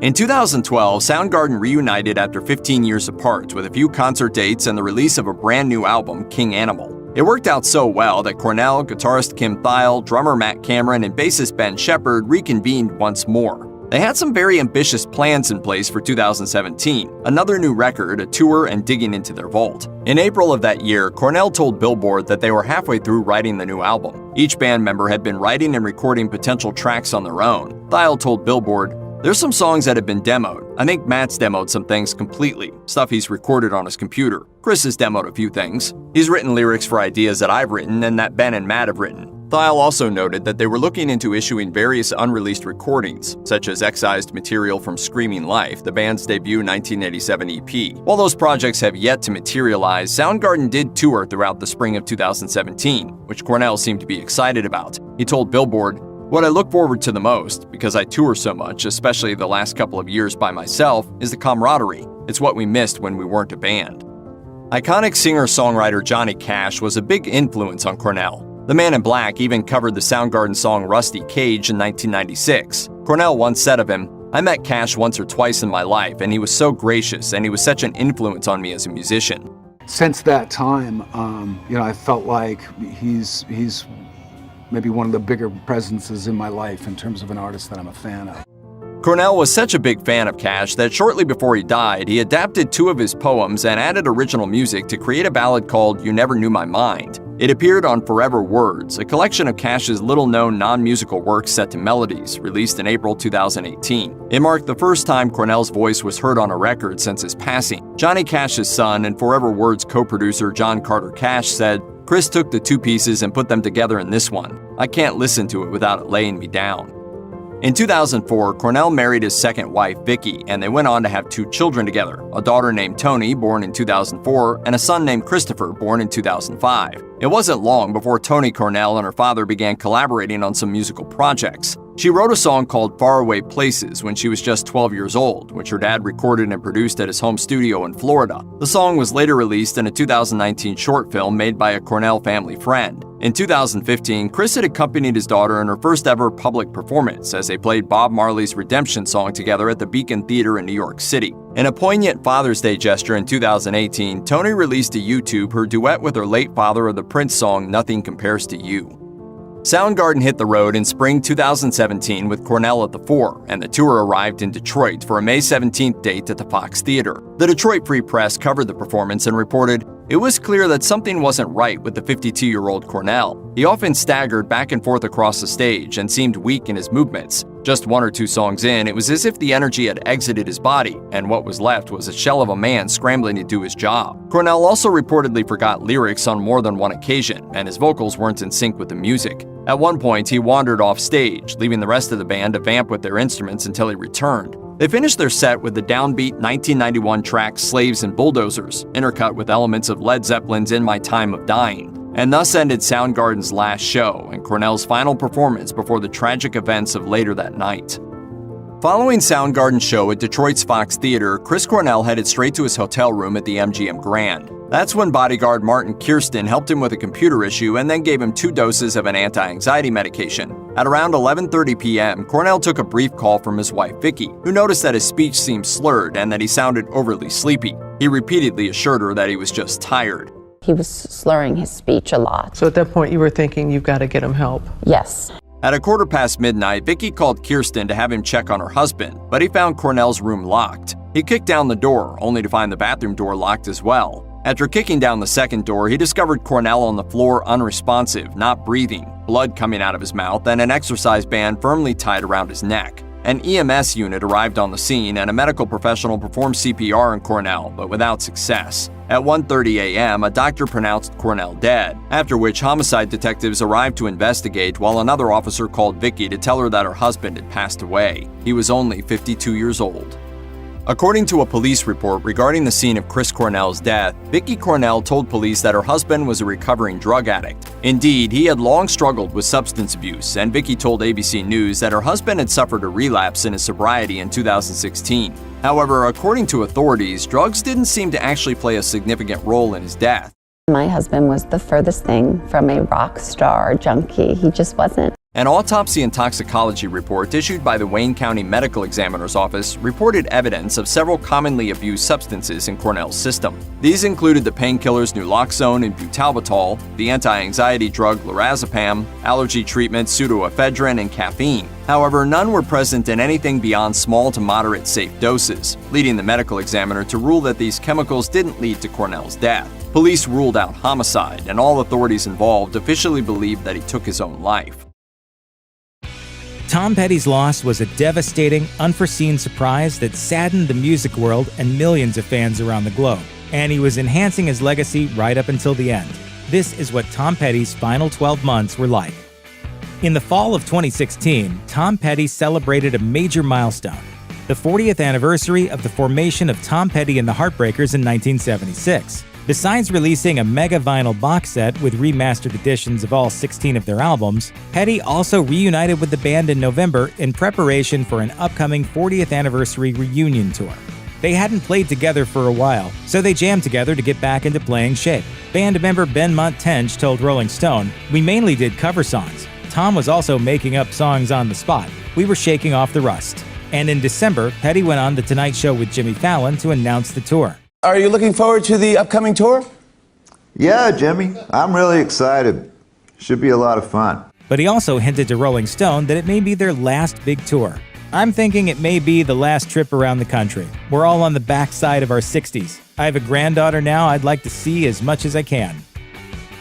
In 2012, Soundgarden reunited after 15 years apart with a few concert dates and the release of a brand new album, King Animal. It worked out so well that Cornell, guitarist Kim Thayil, drummer Matt Cameron, and bassist Ben Shepherd reconvened once more. They had some very ambitious plans in place for 2017, another new record, a tour, and digging into their vault. In April of that year, Cornell told Billboard that they were halfway through writing the new album. Each band member had been writing and recording potential tracks on their own. Thayil told Billboard, "There's some songs that have been demoed. I think Matt's demoed some things completely, stuff he's recorded on his computer. Chris has demoed a few things. He's written lyrics for ideas that I've written and that Ben and Matt have written." Thayil also noted that they were looking into issuing various unreleased recordings, such as excised material from Screaming Life, the band's debut 1987 EP. While those projects have yet to materialize, Soundgarden did tour throughout the spring of 2017, which Cornell seemed to be excited about. He told Billboard, "What I look forward to the most, because I tour so much, especially the last couple of years by myself, is the camaraderie. It's what we missed when we weren't a band." Iconic singer-songwriter Johnny Cash was a big influence on Cornell. The Man in Black even covered the Soundgarden song Rusty Cage in 1996. Cornell once said of him, "I met Cash once or twice in my life, and he was so gracious, and he was such an influence on me as a musician." Since that time, I felt like he's maybe one of the bigger presences in my life in terms of an artist that I'm a fan of. Cornell was such a big fan of Cash that shortly before he died, he adapted 2 of his poems and added original music to create a ballad called You Never Knew My Mind. It appeared on Forever Words, a collection of Cash's little-known non-musical works set to melodies, released in April 2018. It marked the first time Cornell's voice was heard on a record since his passing. Johnny Cash's son and Forever Words co-producer John Carter Cash said, "Chris took the 2 pieces and put them together in this one. I can't listen to it without it laying me down." In 2004, Cornell married his second wife, Vicki, and they went on to have 2 children together, a daughter named Tony, born in 2004, and a son named Christopher, born in 2005. It wasn't long before Tony Cornell and her father began collaborating on some musical projects. She wrote a song called Faraway Places when she was just 12 years old, which her dad recorded and produced at his home studio in Florida. The song was later released in a 2019 short film made by a Cornell family friend. In 2015, Chris had accompanied his daughter in her first ever public performance as they played Bob Marley's Redemption song together at the Beacon Theater in New York City. In a poignant Father's Day gesture in 2018, Tony released to YouTube her duet with her late father of the Prince song Nothing Compares to You. Soundgarden hit the road in spring 2017 with Cornell at the fore, and the tour arrived in Detroit for a May 17th date at the Fox Theater. The Detroit Free Press covered the performance and reported, "It was clear that something wasn't right with the 52-year-old Cornell. He often staggered back and forth across the stage and seemed weak in his movements. Just 1 or 2 songs in, it was as if the energy had exited his body, and what was left was a shell of a man scrambling to do his job." Cornell also reportedly forgot lyrics on more than one occasion, and his vocals weren't in sync with the music. At one point, he wandered off stage, leaving the rest of the band to vamp with their instruments until he returned. They finished their set with the downbeat 1991 track Slaves and Bulldozers, intercut with elements of Led Zeppelin's In My Time of Dying, and thus ended Soundgarden's last show and Cornell's final performance before the tragic events of later that night. Following Soundgarden's show at Detroit's Fox Theater, Chris Cornell headed straight to his hotel room at the MGM Grand. That's when bodyguard Martin Kirsten helped him with a computer issue and then gave him 2 doses of an anti-anxiety medication. At around 11:30 p.m., Cornell took a brief call from his wife Vicki, who noticed that his speech seemed slurred and that he sounded overly sleepy. He repeatedly assured her that he was just tired. He was slurring his speech a lot. So at that point you were thinking, you've got to get him help? Yes. At 1:15 midnight, Vicki called Kirsten to have him check on her husband, but he found Cornell's room locked. He kicked down the door, only to find the bathroom door locked as well. After kicking down the second door, he discovered Cornell on the floor unresponsive, not breathing, blood coming out of his mouth, and an exercise band firmly tied around his neck. An EMS unit arrived on the scene and a medical professional performed CPR on Cornell, but without success. At 1:30 a.m., a doctor pronounced Cornell dead, after which homicide detectives arrived to investigate while another officer called Vicki to tell her that her husband had passed away. He was only 52 years old. According to a police report regarding the scene of Chris Cornell's death, Vicki Cornell told police that her husband was a recovering drug addict. Indeed, he had long struggled with substance abuse, and Vicki told ABC News that her husband had suffered a relapse in his sobriety in 2016. However, according to authorities, drugs didn't seem to actually play a significant role in his death. My husband was the furthest thing from a rock star junkie. He just wasn't. An autopsy and toxicology report issued by the Wayne County Medical Examiner's Office reported evidence of several commonly abused substances in Cornell's system. These included the painkillers naloxone and butalbital, the anti-anxiety drug lorazepam, allergy treatment pseudoephedrine, and caffeine. However, none were present in anything beyond small to moderate safe doses, leading the medical examiner to rule that these chemicals didn't lead to Cornell's death. Police ruled out homicide, and all authorities involved officially believed that he took his own life. Tom Petty's loss was a devastating, unforeseen surprise that saddened the music world and millions of fans around the globe, and he was enhancing his legacy right up until the end. This is what Tom Petty's final 12 months were like. In the fall of 2016, Tom Petty celebrated a major milestone, the 40th anniversary of the formation of Tom Petty and the Heartbreakers in 1976. Besides releasing a mega vinyl box set with remastered editions of all 16 of their albums, Petty also reunited with the band in November in preparation for an upcoming 40th anniversary reunion tour. They hadn't played together for a while, so they jammed together to get back into playing shape. Band member Ben Montench told Rolling Stone, "We mainly did cover songs. Tom was also making up songs on the spot. We were shaking off the rust." And in December, Petty went on The Tonight Show with Jimmy Fallon to announce the tour. Are you looking forward to the upcoming tour? Yeah, Jimmy. I'm really excited. Should be a lot of fun. But he also hinted to Rolling Stone that it may be their last big tour. "I'm thinking it may be the last trip around the country. We're all on the backside of our 60s. I have a granddaughter now I'd like to see as much as I can."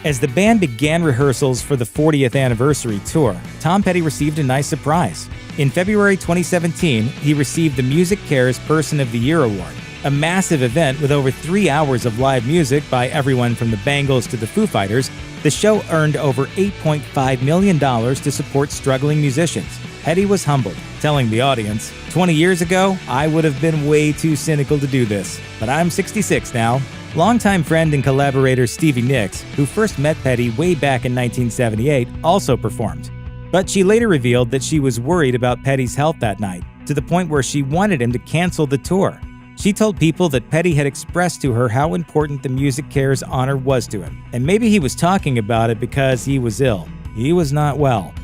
As the band began rehearsals for the 40th anniversary tour, Tom Petty received a nice surprise. In February 2017, he received the Music Cares Person of the Year Award, a massive event with over 3 hours of live music by everyone from the Bangles to the Foo Fighters. The show earned over $8.5 million to support struggling musicians. Petty was humbled, telling the audience, "20 years ago, I would have been way too cynical to do this, but I'm 66 now." Longtime friend and collaborator Stevie Nicks, who first met Petty way back in 1978, also performed. But she later revealed that she was worried about Petty's health that night, to the point where she wanted him to cancel the tour. She told People that Petty had expressed to her how important the Music Cares honor was to him, and maybe he was talking about it because he was ill. He was not well.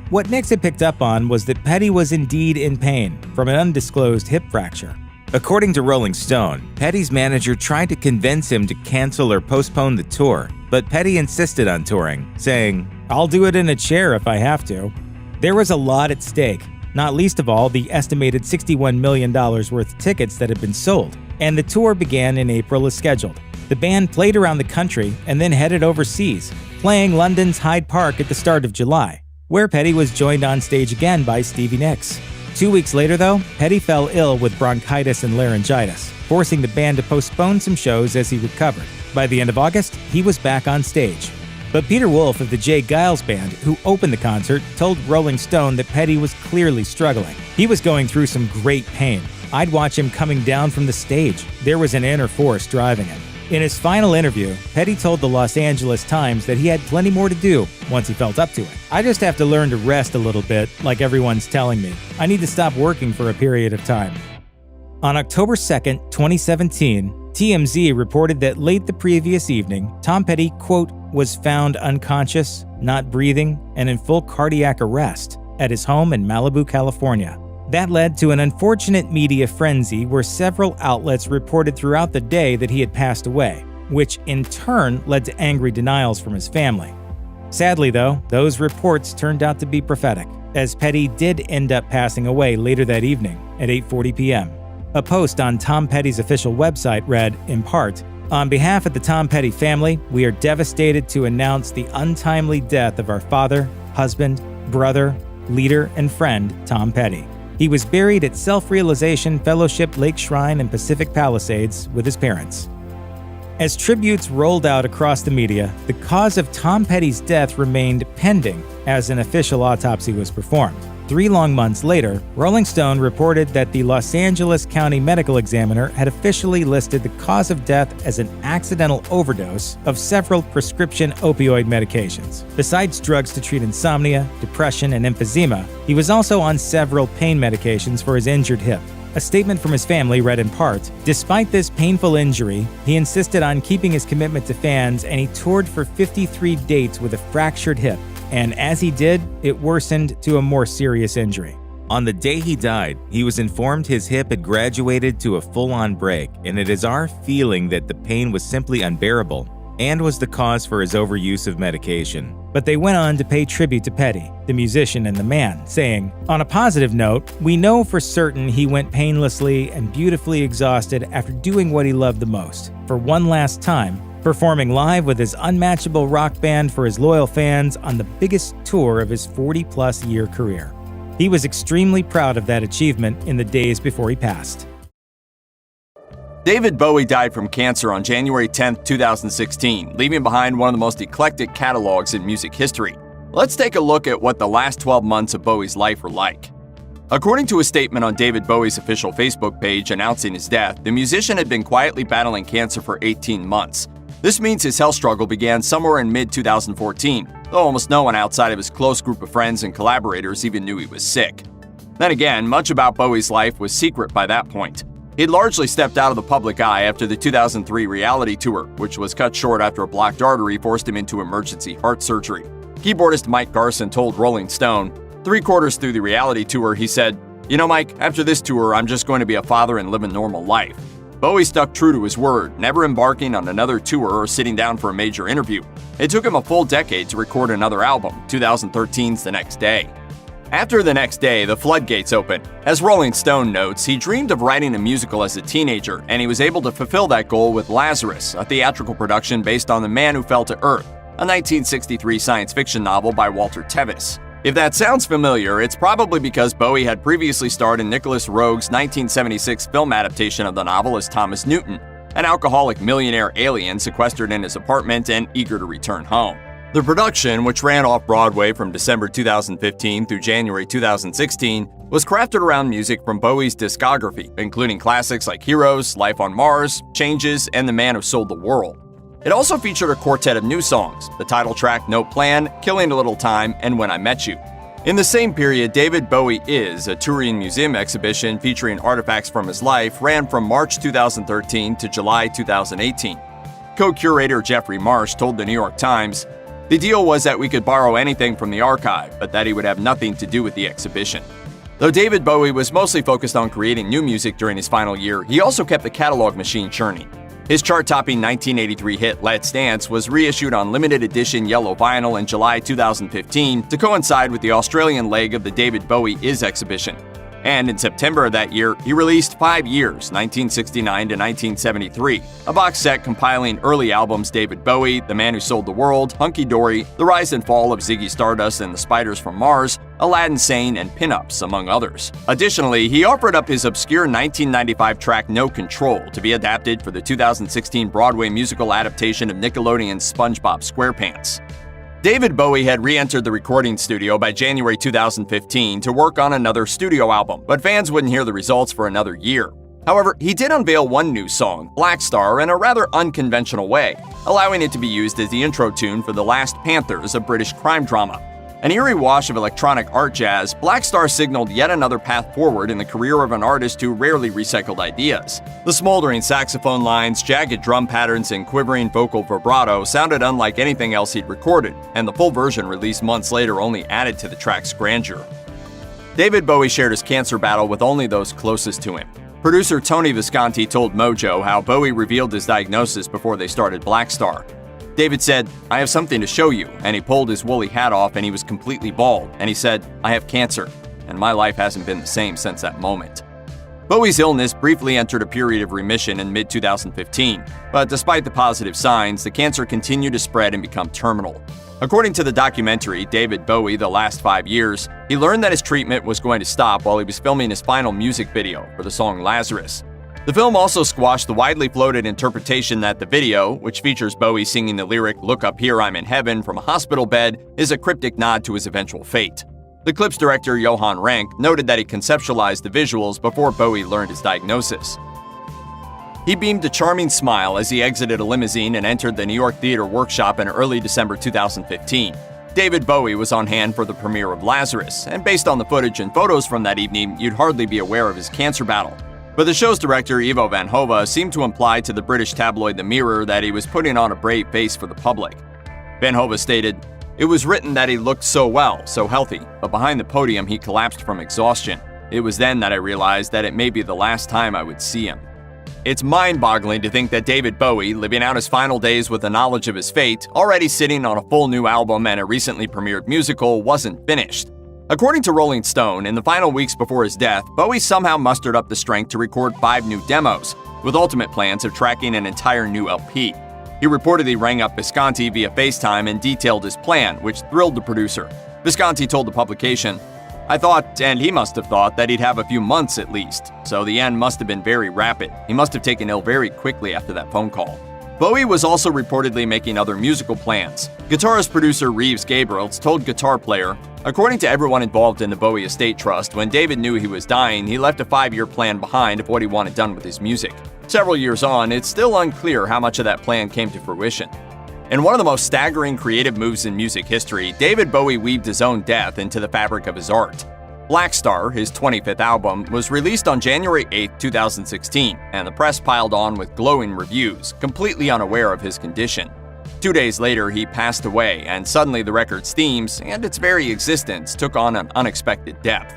What Nicks had picked up on was that Petty was indeed in pain from an undisclosed hip fracture. According to Rolling Stone, Petty's manager tried to convince him to cancel or postpone the tour, but Petty insisted on touring, saying, "I'll do it in a chair if I have to." There was a lot at stake, not least of all the estimated $61 million worth of tickets that had been sold, and the tour began in April as scheduled. The band played around the country and then headed overseas, playing London's Hyde Park at the start of July, where Petty was joined on stage again by Stevie Nicks. 2 weeks later, though, Petty fell ill with bronchitis and laryngitis, forcing the band to postpone some shows as he recovered. By the end of August, he was back on stage. But Peter Wolf of the Jay Giles Band, who opened the concert, told Rolling Stone that Petty was clearly struggling. He was going through some great pain. "I'd watch him coming down from the stage. There was an inner force driving him." In his final interview, Petty told the Los Angeles Times that he had plenty more to do once he felt up to it. "I just have to learn to rest a little bit, like everyone's telling me. I need to stop working for a period of time." On October 2nd, 2017, TMZ reported that late the previous evening, Tom Petty, quote, was found unconscious, not breathing, and in full cardiac arrest at his home in Malibu, California. That led to an unfortunate media frenzy where several outlets reported throughout the day that he had passed away, which in turn led to angry denials from his family. Sadly, though, those reports turned out to be prophetic, as Petty did end up passing away later that evening at 8:40 p.m. A post on Tom Petty's official website read, in part, "On behalf of the Tom Petty family, we are devastated to announce the untimely death of our father, husband, brother, leader, and friend, Tom Petty. He was buried at Self-Realization Fellowship Lake Shrine in Pacific Palisades with his parents." As tributes rolled out across the media, the cause of Tom Petty's death remained pending as an official autopsy was performed. 3 long months later, Rolling Stone reported that the Los Angeles County Medical Examiner had officially listed the cause of death as an accidental overdose of several prescription opioid medications. Besides drugs to treat insomnia, depression, and emphysema, he was also on several pain medications for his injured hip. A statement from his family read in part, "Despite this painful injury, he insisted on keeping his commitment to fans and he toured for 53 dates with a fractured hip. And as he did, it worsened to a more serious injury." On the day he died, he was informed his hip had graduated to a full-on break, and it is our feeling that the pain was simply unbearable and was the cause for his overuse of medication. But they went on to pay tribute to Petty, the musician and the man, saying, "On a positive note, we know for certain he went painlessly and beautifully exhausted after doing what he loved the most, for one last time, performing live with his unmatchable rock band for his loyal fans on the biggest tour of his 40-plus year career." He was extremely proud of that achievement in the days before he passed. David Bowie died from cancer on January 10, 2016, leaving behind one of the most eclectic catalogs in music history. Let's take a look at what the last 12 months of Bowie's life were like. According to a statement on David Bowie's official Facebook page announcing his death, the musician had been quietly battling cancer for 18 months. This means his health struggle began somewhere in mid-2014, though almost no one outside of his close group of friends and collaborators even knew he was sick. Then again, much about Bowie's life was secret by that point. He'd largely stepped out of the public eye after the 2003 reality tour, which was cut short after a blocked artery forced him into emergency heart surgery. Keyboardist Mike Garson told Rolling Stone, 3/4 through the reality tour, he said, "You know, Mike, after this tour, I'm just going to be a father and live a normal life." Bowie stuck true to his word, never embarking on another tour or sitting down for a major interview. It took him a full decade to record another album, 2013's The Next Day. After The Next Day, the floodgates opened. As Rolling Stone notes, he dreamed of writing a musical as a teenager, and he was able to fulfill that goal with Lazarus, a theatrical production based on The Man Who Fell to Earth, a 1963 science fiction novel by Walter Tevis. If that sounds familiar, it's probably because Bowie had previously starred in Nicholas Roeg's 1976 film adaptation of the novel as Thomas Newton, an alcoholic millionaire alien sequestered in his apartment and eager to return home. The production, which ran off-Broadway from December 2015 through January 2016, was crafted around music from Bowie's discography, including classics like Heroes, Life on Mars, Changes, and The Man Who Sold the World. It also featured a quartet of new songs, the title track No Plan, Killing a Little Time, and When I Met You. In the same period, David Bowie Is, a touring museum exhibition featuring artifacts from his life, ran from March 2013 to July 2018. Co-curator Jeffrey Marsh told the New York Times, "The deal was that we could borrow anything from the archive, but that he would have nothing to do with the exhibition." Though David Bowie was mostly focused on creating new music during his final year, he also kept the catalog machine churning. His chart-topping 1983 hit Let's Dance was reissued on limited edition yellow vinyl in July 2015 to coincide with the Australian leg of the David Bowie Is exhibition. And in September of that year, he released 5 Years, 1969 to 1973, a box set compiling early albums David Bowie, The Man Who Sold the World, Hunky Dory, The Rise and Fall of Ziggy Stardust and the Spiders from Mars, Aladdin Sane, and Pinups, among others. Additionally, he offered up his obscure 1995 track No Control to be adapted for the 2016 Broadway musical adaptation of Nickelodeon's SpongeBob SquarePants. David Bowie had re-entered the recording studio by January 2015 to work on another studio album, but fans wouldn't hear the results for another year. However, he did unveil one new song, Black Star, in a rather unconventional way, allowing it to be used as the intro tune for The Last Panthers, a British crime drama. An eerie wash of electronic art jazz, Black Star signaled yet another path forward in the career of an artist who rarely recycled ideas. The smoldering saxophone lines, jagged drum patterns, and quivering vocal vibrato sounded unlike anything else he'd recorded, and the full version released months later only added to the track's grandeur. David Bowie shared his cancer battle with only those closest to him. Producer Tony Visconti told Mojo how Bowie revealed his diagnosis before they started Black Star. David said, "I have something to show you," and he pulled his woolly hat off and he was completely bald, and he said, "I have cancer, and my life hasn't been the same since that moment." Bowie's illness briefly entered a period of remission in mid-2015, but despite the positive signs, the cancer continued to spread and become terminal. According to the documentary David Bowie: The Last 5 Years, he learned that his treatment was going to stop while he was filming his final music video for the song Lazarus. The film also squashed the widely floated interpretation that the video, which features Bowie singing the lyric "Look up here, I'm in heaven" from a hospital bed, is a cryptic nod to his eventual fate. The clip's director, Johan Renck, noted that he conceptualized the visuals before Bowie learned his diagnosis. He beamed a charming smile as he exited a limousine and entered the New York Theater Workshop in early December 2015. David Bowie was on hand for the premiere of Lazarus, and based on the footage and photos from that evening, you'd hardly be aware of his cancer battle. But the show's director, Ivo Van Hove, seemed to imply to the British tabloid The Mirror that he was putting on a brave face for the public. Van Hove stated, "It was written that he looked so well, so healthy, but behind the podium he collapsed from exhaustion. It was then that I realized that it may be the last time I would see him." It's mind-boggling to think that David Bowie, living out his final days with the knowledge of his fate, already sitting on a full new album and a recently premiered musical, wasn't finished. According to Rolling Stone, in the final weeks before his death, Bowie somehow mustered up the strength to record 5 new demos, with ultimate plans of tracking an entire new LP. He reportedly rang up Visconti via FaceTime and detailed his plan, which thrilled the producer. Visconti told the publication, "I thought, and he must have thought, that he'd have a few months at least, so the end must have been very rapid. He must have taken ill very quickly after that phone call." Bowie was also reportedly making other musical plans. Guitarist-producer Reeves Gabriels told Guitar Player, "According to everyone involved in the Bowie Estate Trust, when David knew he was dying, he left a 5-year plan behind of what he wanted done with his music. Several years on, it's still unclear how much of that plan came to fruition." In one of the most staggering creative moves in music history, David Bowie weaved his own death into the fabric of his art. Black Star, his 25th album, was released on January 8, 2016, and the press piled on with glowing reviews, completely unaware of his condition. 2 days later, he passed away, and suddenly the record's themes and its very existence took on an unexpected depth.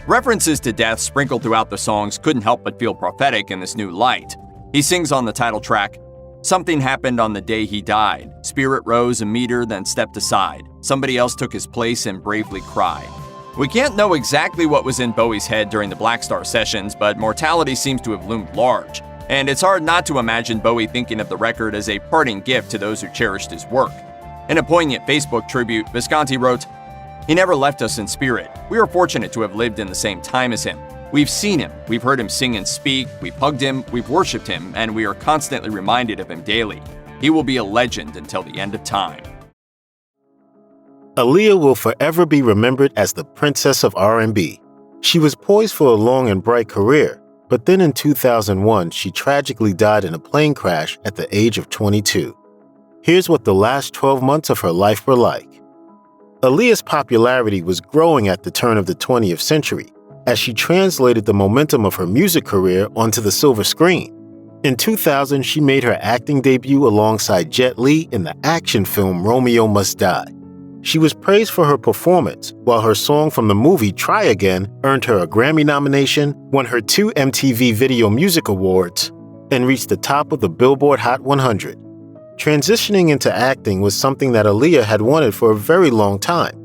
References to death sprinkled throughout the songs couldn't help but feel prophetic in this new light. He sings on the title track, "Something happened on the day he died. Spirit rose a meter, then stepped aside. Somebody else took his place and bravely cried." We can't know exactly what was in Bowie's head during the Black Star sessions, but mortality seems to have loomed large. And it's hard not to imagine Bowie thinking of the record as a parting gift to those who cherished his work. In a poignant Facebook tribute, Visconti wrote, "He never left us in spirit. We are fortunate to have lived in the same time as him. We've seen him, we've heard him sing and speak, we've hugged him, we've worshipped him, and we are constantly reminded of him daily. He will be a legend until the end of time." Aaliyah will forever be remembered as the princess of R&B. She was poised for a long and bright career, but then in 2001, she tragically died in a plane crash at the age of 22. Here's what the last 12 months of her life were like. Aaliyah's popularity was growing at the turn of the 20th century, as she translated the momentum of her music career onto the silver screen. In 2000, she made her acting debut alongside Jet Li in the action film Romeo Must Die. She was praised for her performance, while her song from the movie Try Again earned her a Grammy nomination, won her 2 MTV Video Music Awards, and reached the top of the Billboard Hot 100. Transitioning into acting was something that Aaliyah had wanted for a very long time.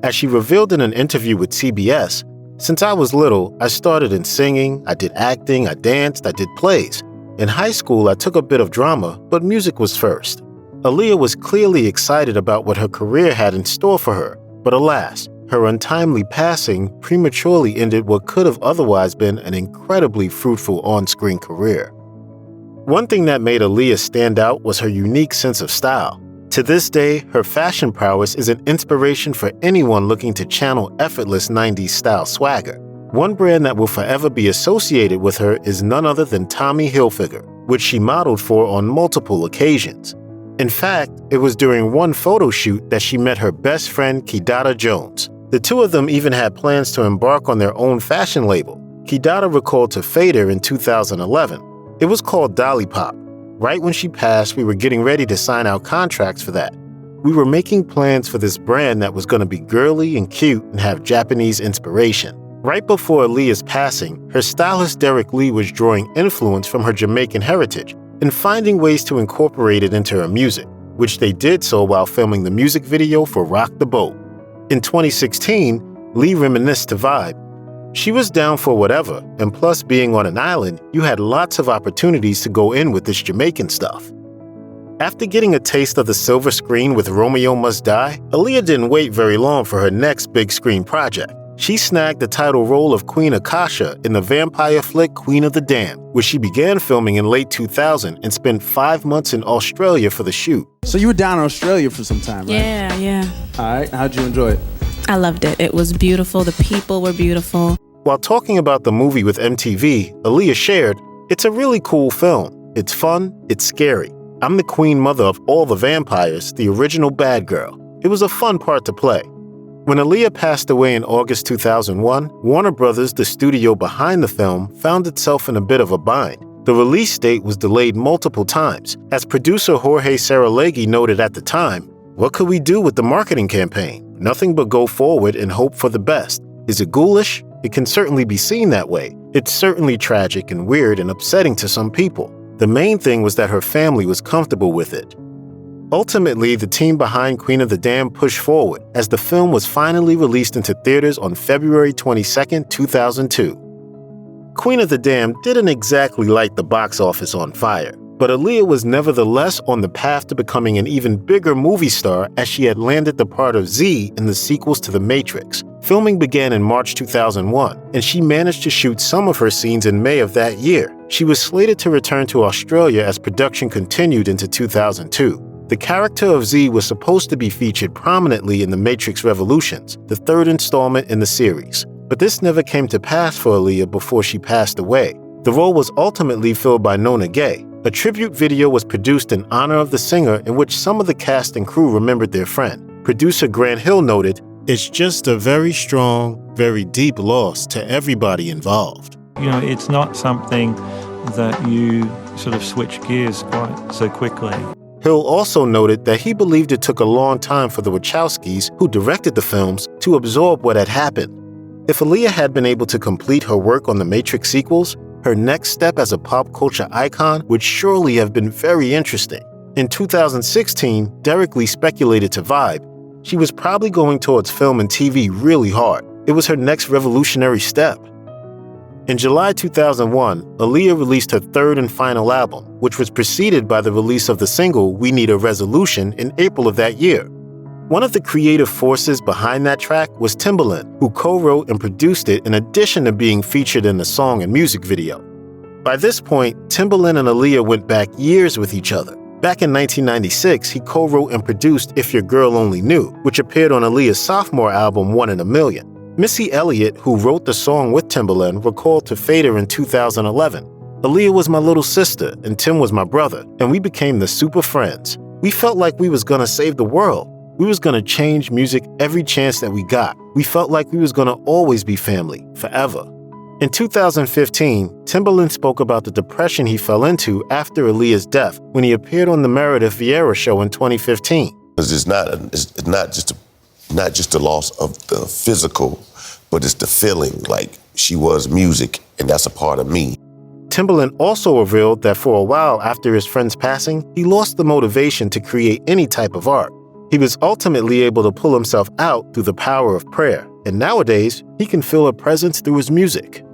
As she revealed in an interview with CBS, "Since I was little, I started in singing, I did acting, I danced, I did plays. In high school, I took a bit of drama, but music was first." Aaliyah was clearly excited about what her career had in store for her, but alas, her untimely passing prematurely ended what could have otherwise been an incredibly fruitful on-screen career. One thing that made Aaliyah stand out was her unique sense of style. To this day, her fashion prowess is an inspiration for anyone looking to channel effortless 90s style swagger. One brand that will forever be associated with her is none other than Tommy Hilfiger, which she modeled for on multiple occasions. In fact, it was during one photo shoot that she met her best friend Kidada Jones. The two of them even had plans to embark on their own fashion label. Kidada recalled to Fader in 2011, "It was called Dolly Pop. Right when she passed, we were getting ready to sign our contracts for that. We were making plans for this brand that was going to be girly and cute and have Japanese inspiration." Right before Aaliyah's passing, her stylist Derek Lee was drawing influence from her Jamaican heritage and finding ways to incorporate it into her music, which they did so while filming the music video for Rock the Boat. In 2016, Lee reminisced to Vibe, "She was down for whatever, and plus being on an island, you had lots of opportunities to go in with this Jamaican stuff." After getting a taste of the silver screen with Romeo Must Die, Aaliyah didn't wait very long for her next big screen project. She snagged the title role of Queen Akasha in the vampire flick Queen of the Damned, which she began filming in late 2000 and spent 5 months in Australia for the shoot. So you were down in Australia for some time, right? Yeah. All right, how'd you enjoy it? I loved it. It was beautiful. The people were beautiful. While talking about the movie with MTV, Aaliyah shared, "It's a really cool film. It's fun, it's scary. I'm the queen mother of all the vampires, the original bad girl. It was a fun part to play." When Aaliyah passed away in August 2001, Warner Brothers, the studio behind the film, found itself in a bit of a bind. The release date was delayed multiple times. As producer Jorge Saralegui noted at the time, "What could we do with the marketing campaign? Nothing but go forward and hope for the best. Is it ghoulish? It can certainly be seen that way. It's certainly tragic and weird and upsetting to some people. The main thing was that her family was comfortable with it." Ultimately, the team behind Queen of the Damned pushed forward, as the film was finally released into theaters on February 22, 2002. Queen of the Damned didn't exactly light the box office on fire, but Aaliyah was nevertheless on the path to becoming an even bigger movie star as she had landed the part of Z in the sequels to The Matrix. Filming began in March 2001, and she managed to shoot some of her scenes in May of that year. She was slated to return to Australia as production continued into 2002. The character of Z was supposed to be featured prominently in The Matrix Revolutions, the third installment in the series, but this never came to pass for Aaliyah before she passed away. The role was ultimately filled by Nona Gay. A tribute video was produced in honor of the singer in which some of the cast and crew remembered their friend. Producer Grant Hill noted, It's just a very strong, very deep loss to everybody involved. You know, it's not something that you sort of switch gears quite so quickly. Hill also noted that he believed it took a long time for the Wachowskis, who directed the films, to absorb what had happened. If Aaliyah had been able to complete her work on the Matrix sequels, her next step as a pop culture icon would surely have been very interesting. In 2016, Derek Lee speculated to Vibe she was probably going towards film and TV really hard. It was her next revolutionary step. In July 2001, Aaliyah released her third and final album, which was preceded by the release of the single We Need a Resolution in April of that year. One of the creative forces behind that track was Timbaland, who co-wrote and produced it in addition to being featured in the song and music video. By this point, Timbaland and Aaliyah went back years with each other. Back in 1996, he co-wrote and produced If Your Girl Only Knew, which appeared on Aaliyah's sophomore album One in a Million. Missy Elliott, who wrote the song with Timbaland, recalled to Fader in 2011, "Aaliyah was my little sister and Tim was my brother, and we became the super friends. We felt like we was gonna save the world. We was gonna change music every chance that we got. We felt like we was gonna always be family, forever." In 2015, Timbaland spoke about the depression he fell into after Aaliyah's death when he appeared on the Meredith Vieira show in 2015. It's not just the loss of the physical, but it's the feeling like she was music, and that's a part of me. Timbaland also revealed that for a while after his friend's passing, he lost the motivation to create any type of art. He was ultimately able to pull himself out through the power of prayer, and nowadays, he can feel her presence through his music.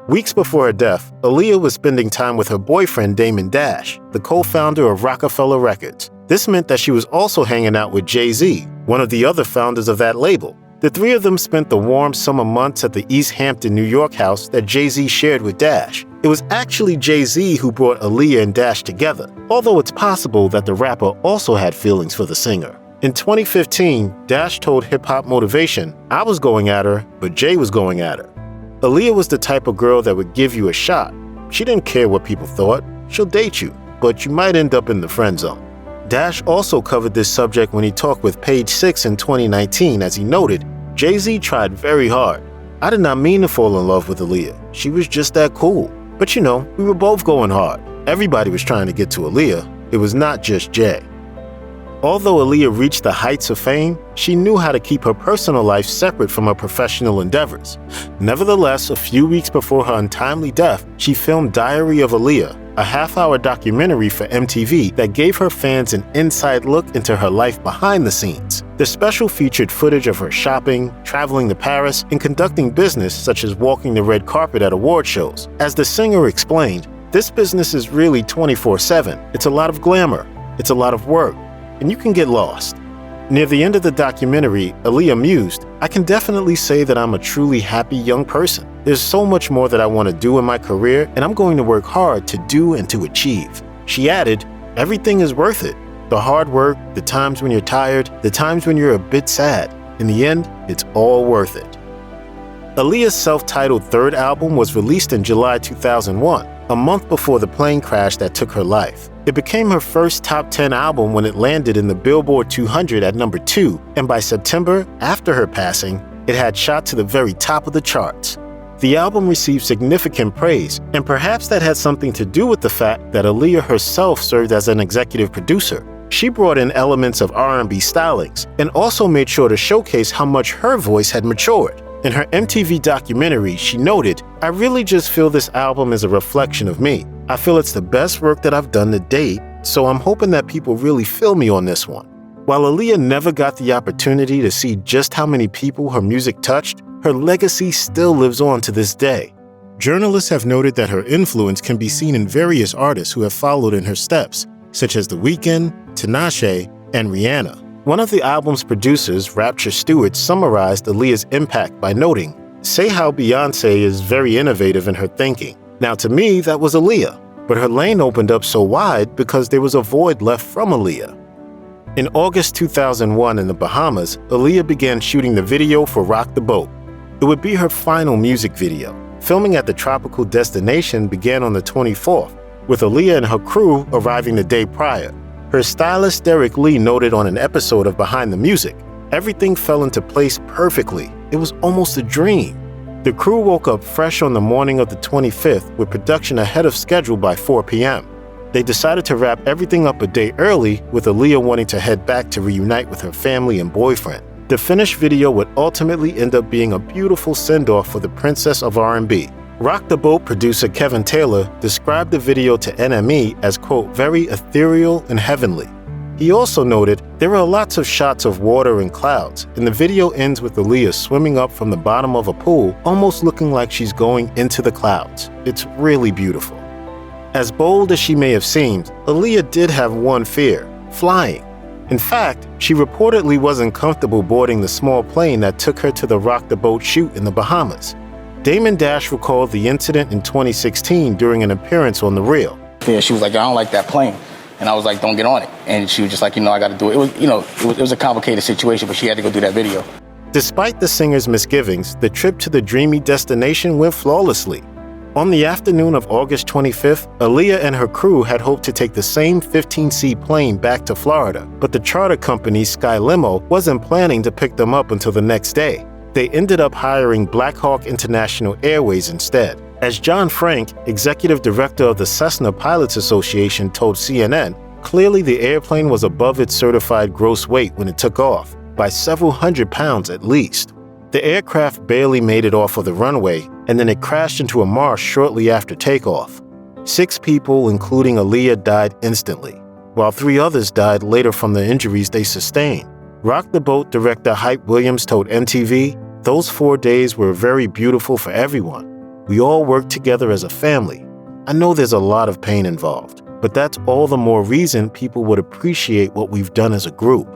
Weeks before her death, Aaliyah was spending time with her boyfriend Damon Dash, the co-founder of Rockefeller Records. This meant that she was also hanging out with Jay-Z, one of the other founders of that label. The three of them spent the warm summer months at the East Hampton, New York house that Jay-Z shared with Dash. It was actually Jay-Z who brought Aaliyah and Dash together, although it's possible that the rapper also had feelings for the singer. In 2015, Dash told Hip Hop Motivation, "I was going at her, but Jay was going at her." Aaliyah was the type of girl that would give you a shot. She didn't care what people thought. She'll date you, but you might end up in the friend zone. Dash also covered this subject when he talked with Page Six in 2019, as he noted, "Jay-Z tried very hard. I did not mean to fall in love with Aaliyah. She was just that cool. But you know, we were both going hard. Everybody was trying to get to Aaliyah. It was not just Jay." Although Aaliyah reached the heights of fame, she knew how to keep her personal life separate from her professional endeavors. Nevertheless, a few weeks before her untimely death, she filmed Diary of Aaliyah, a half-hour documentary for MTV that gave her fans an inside look into her life behind the scenes. The special featured footage of her shopping, traveling to Paris, and conducting business such as walking the red carpet at award shows. As the singer explained, "This business is really 24/7. It's a lot of glamour. It's a lot of work. And you can get lost." Near the end of the documentary, Aaliyah mused, "I can definitely say that I'm a truly happy young person. There's so much more that I want to do in my career, and I'm going to work hard to do and to achieve." She added, "Everything is worth it. The hard work, the times when you're tired, the times when you're a bit sad. In the end, it's all worth it." Aaliyah's self-titled third album was released in July 2001, a month before the plane crash that took her life. It became her first top 10 album when it landed in the Billboard 200 at number 2, and by September, after her passing, it had shot to the very top of the charts. The album received significant praise, and perhaps that had something to do with the fact that Aaliyah herself served as an executive producer. She brought in elements of R&B stylings, and also made sure to showcase how much her voice had matured. In her MTV documentary, she noted, "I really just feel this album is a reflection of me. I feel it's the best work that I've done to date, so I'm hoping that people really feel me on this one." While Aaliyah never got the opportunity to see just how many people her music touched, her legacy still lives on to this day. Journalists have noted that her influence can be seen in various artists who have followed in her steps, such as The Weeknd, Tinashe, and Rihanna. One of the album's producers, Rapture Stewart, summarized Aaliyah's impact by noting, "Say how Beyoncé is very innovative in her thinking. Now to me, that was Aaliyah, but her lane opened up so wide because there was a void left from Aaliyah." In August 2001 in the Bahamas, Aaliyah began shooting the video for Rock the Boat. It would be her final music video. Filming at the tropical destination began on the 24th, with Aaliyah and her crew arriving the day prior. Her stylist Derek Lee noted on an episode of Behind the Music, Everything fell into place perfectly. It was almost a dream. The crew woke up fresh on the morning of the 25th with production ahead of schedule by 4 p.m. They decided to wrap everything up a day early, with Aaliyah wanting to head back to reunite with her family and boyfriend. The finished video would ultimately end up being a beautiful send-off for the princess of R&B. Rock the Boat producer Kevin Taylor described the video to NME as, quote, very ethereal and heavenly. He also noted there are lots of shots of water and clouds, and the video ends with Aaliyah swimming up from the bottom of a pool, almost looking like she's going into the clouds. It's really beautiful. As bold as she may have seemed, Aaliyah did have one fear: flying. In fact, she reportedly wasn't comfortable boarding the small plane that took her to the Rock the Boat shoot in the Bahamas. Damon Dash recalled the incident in 2016 during an appearance on The Real. Yeah, she was like, I don't like that plane. And I was like, don't get on it. And she was just like, I got to do it. It was a complicated situation, but she had to go do that video. Despite the singer's misgivings, the trip to the dreamy destination went flawlessly. On the afternoon of August 25th, Aaliyah and her crew had hoped to take the same 15-seat plane back to Florida, but the charter company Sky Limo wasn't planning to pick them up until the next day. They ended up hiring Black Hawk International Airways instead. As John Frank, executive director of the Cessna Pilots Association, told CNN, clearly the airplane was above its certified gross weight when it took off, by several hundred pounds at least. The aircraft barely made it off of the runway, and then it crashed into a marsh shortly after takeoff. 6 people, including Aaliyah, died instantly, while 3 others died later from the injuries they sustained. Rock the Boat director Hype Williams told MTV, "Those 4 days were very beautiful for everyone. We all worked together as a family. I know there's a lot of pain involved, but that's all the more reason people would appreciate what we've done as a group."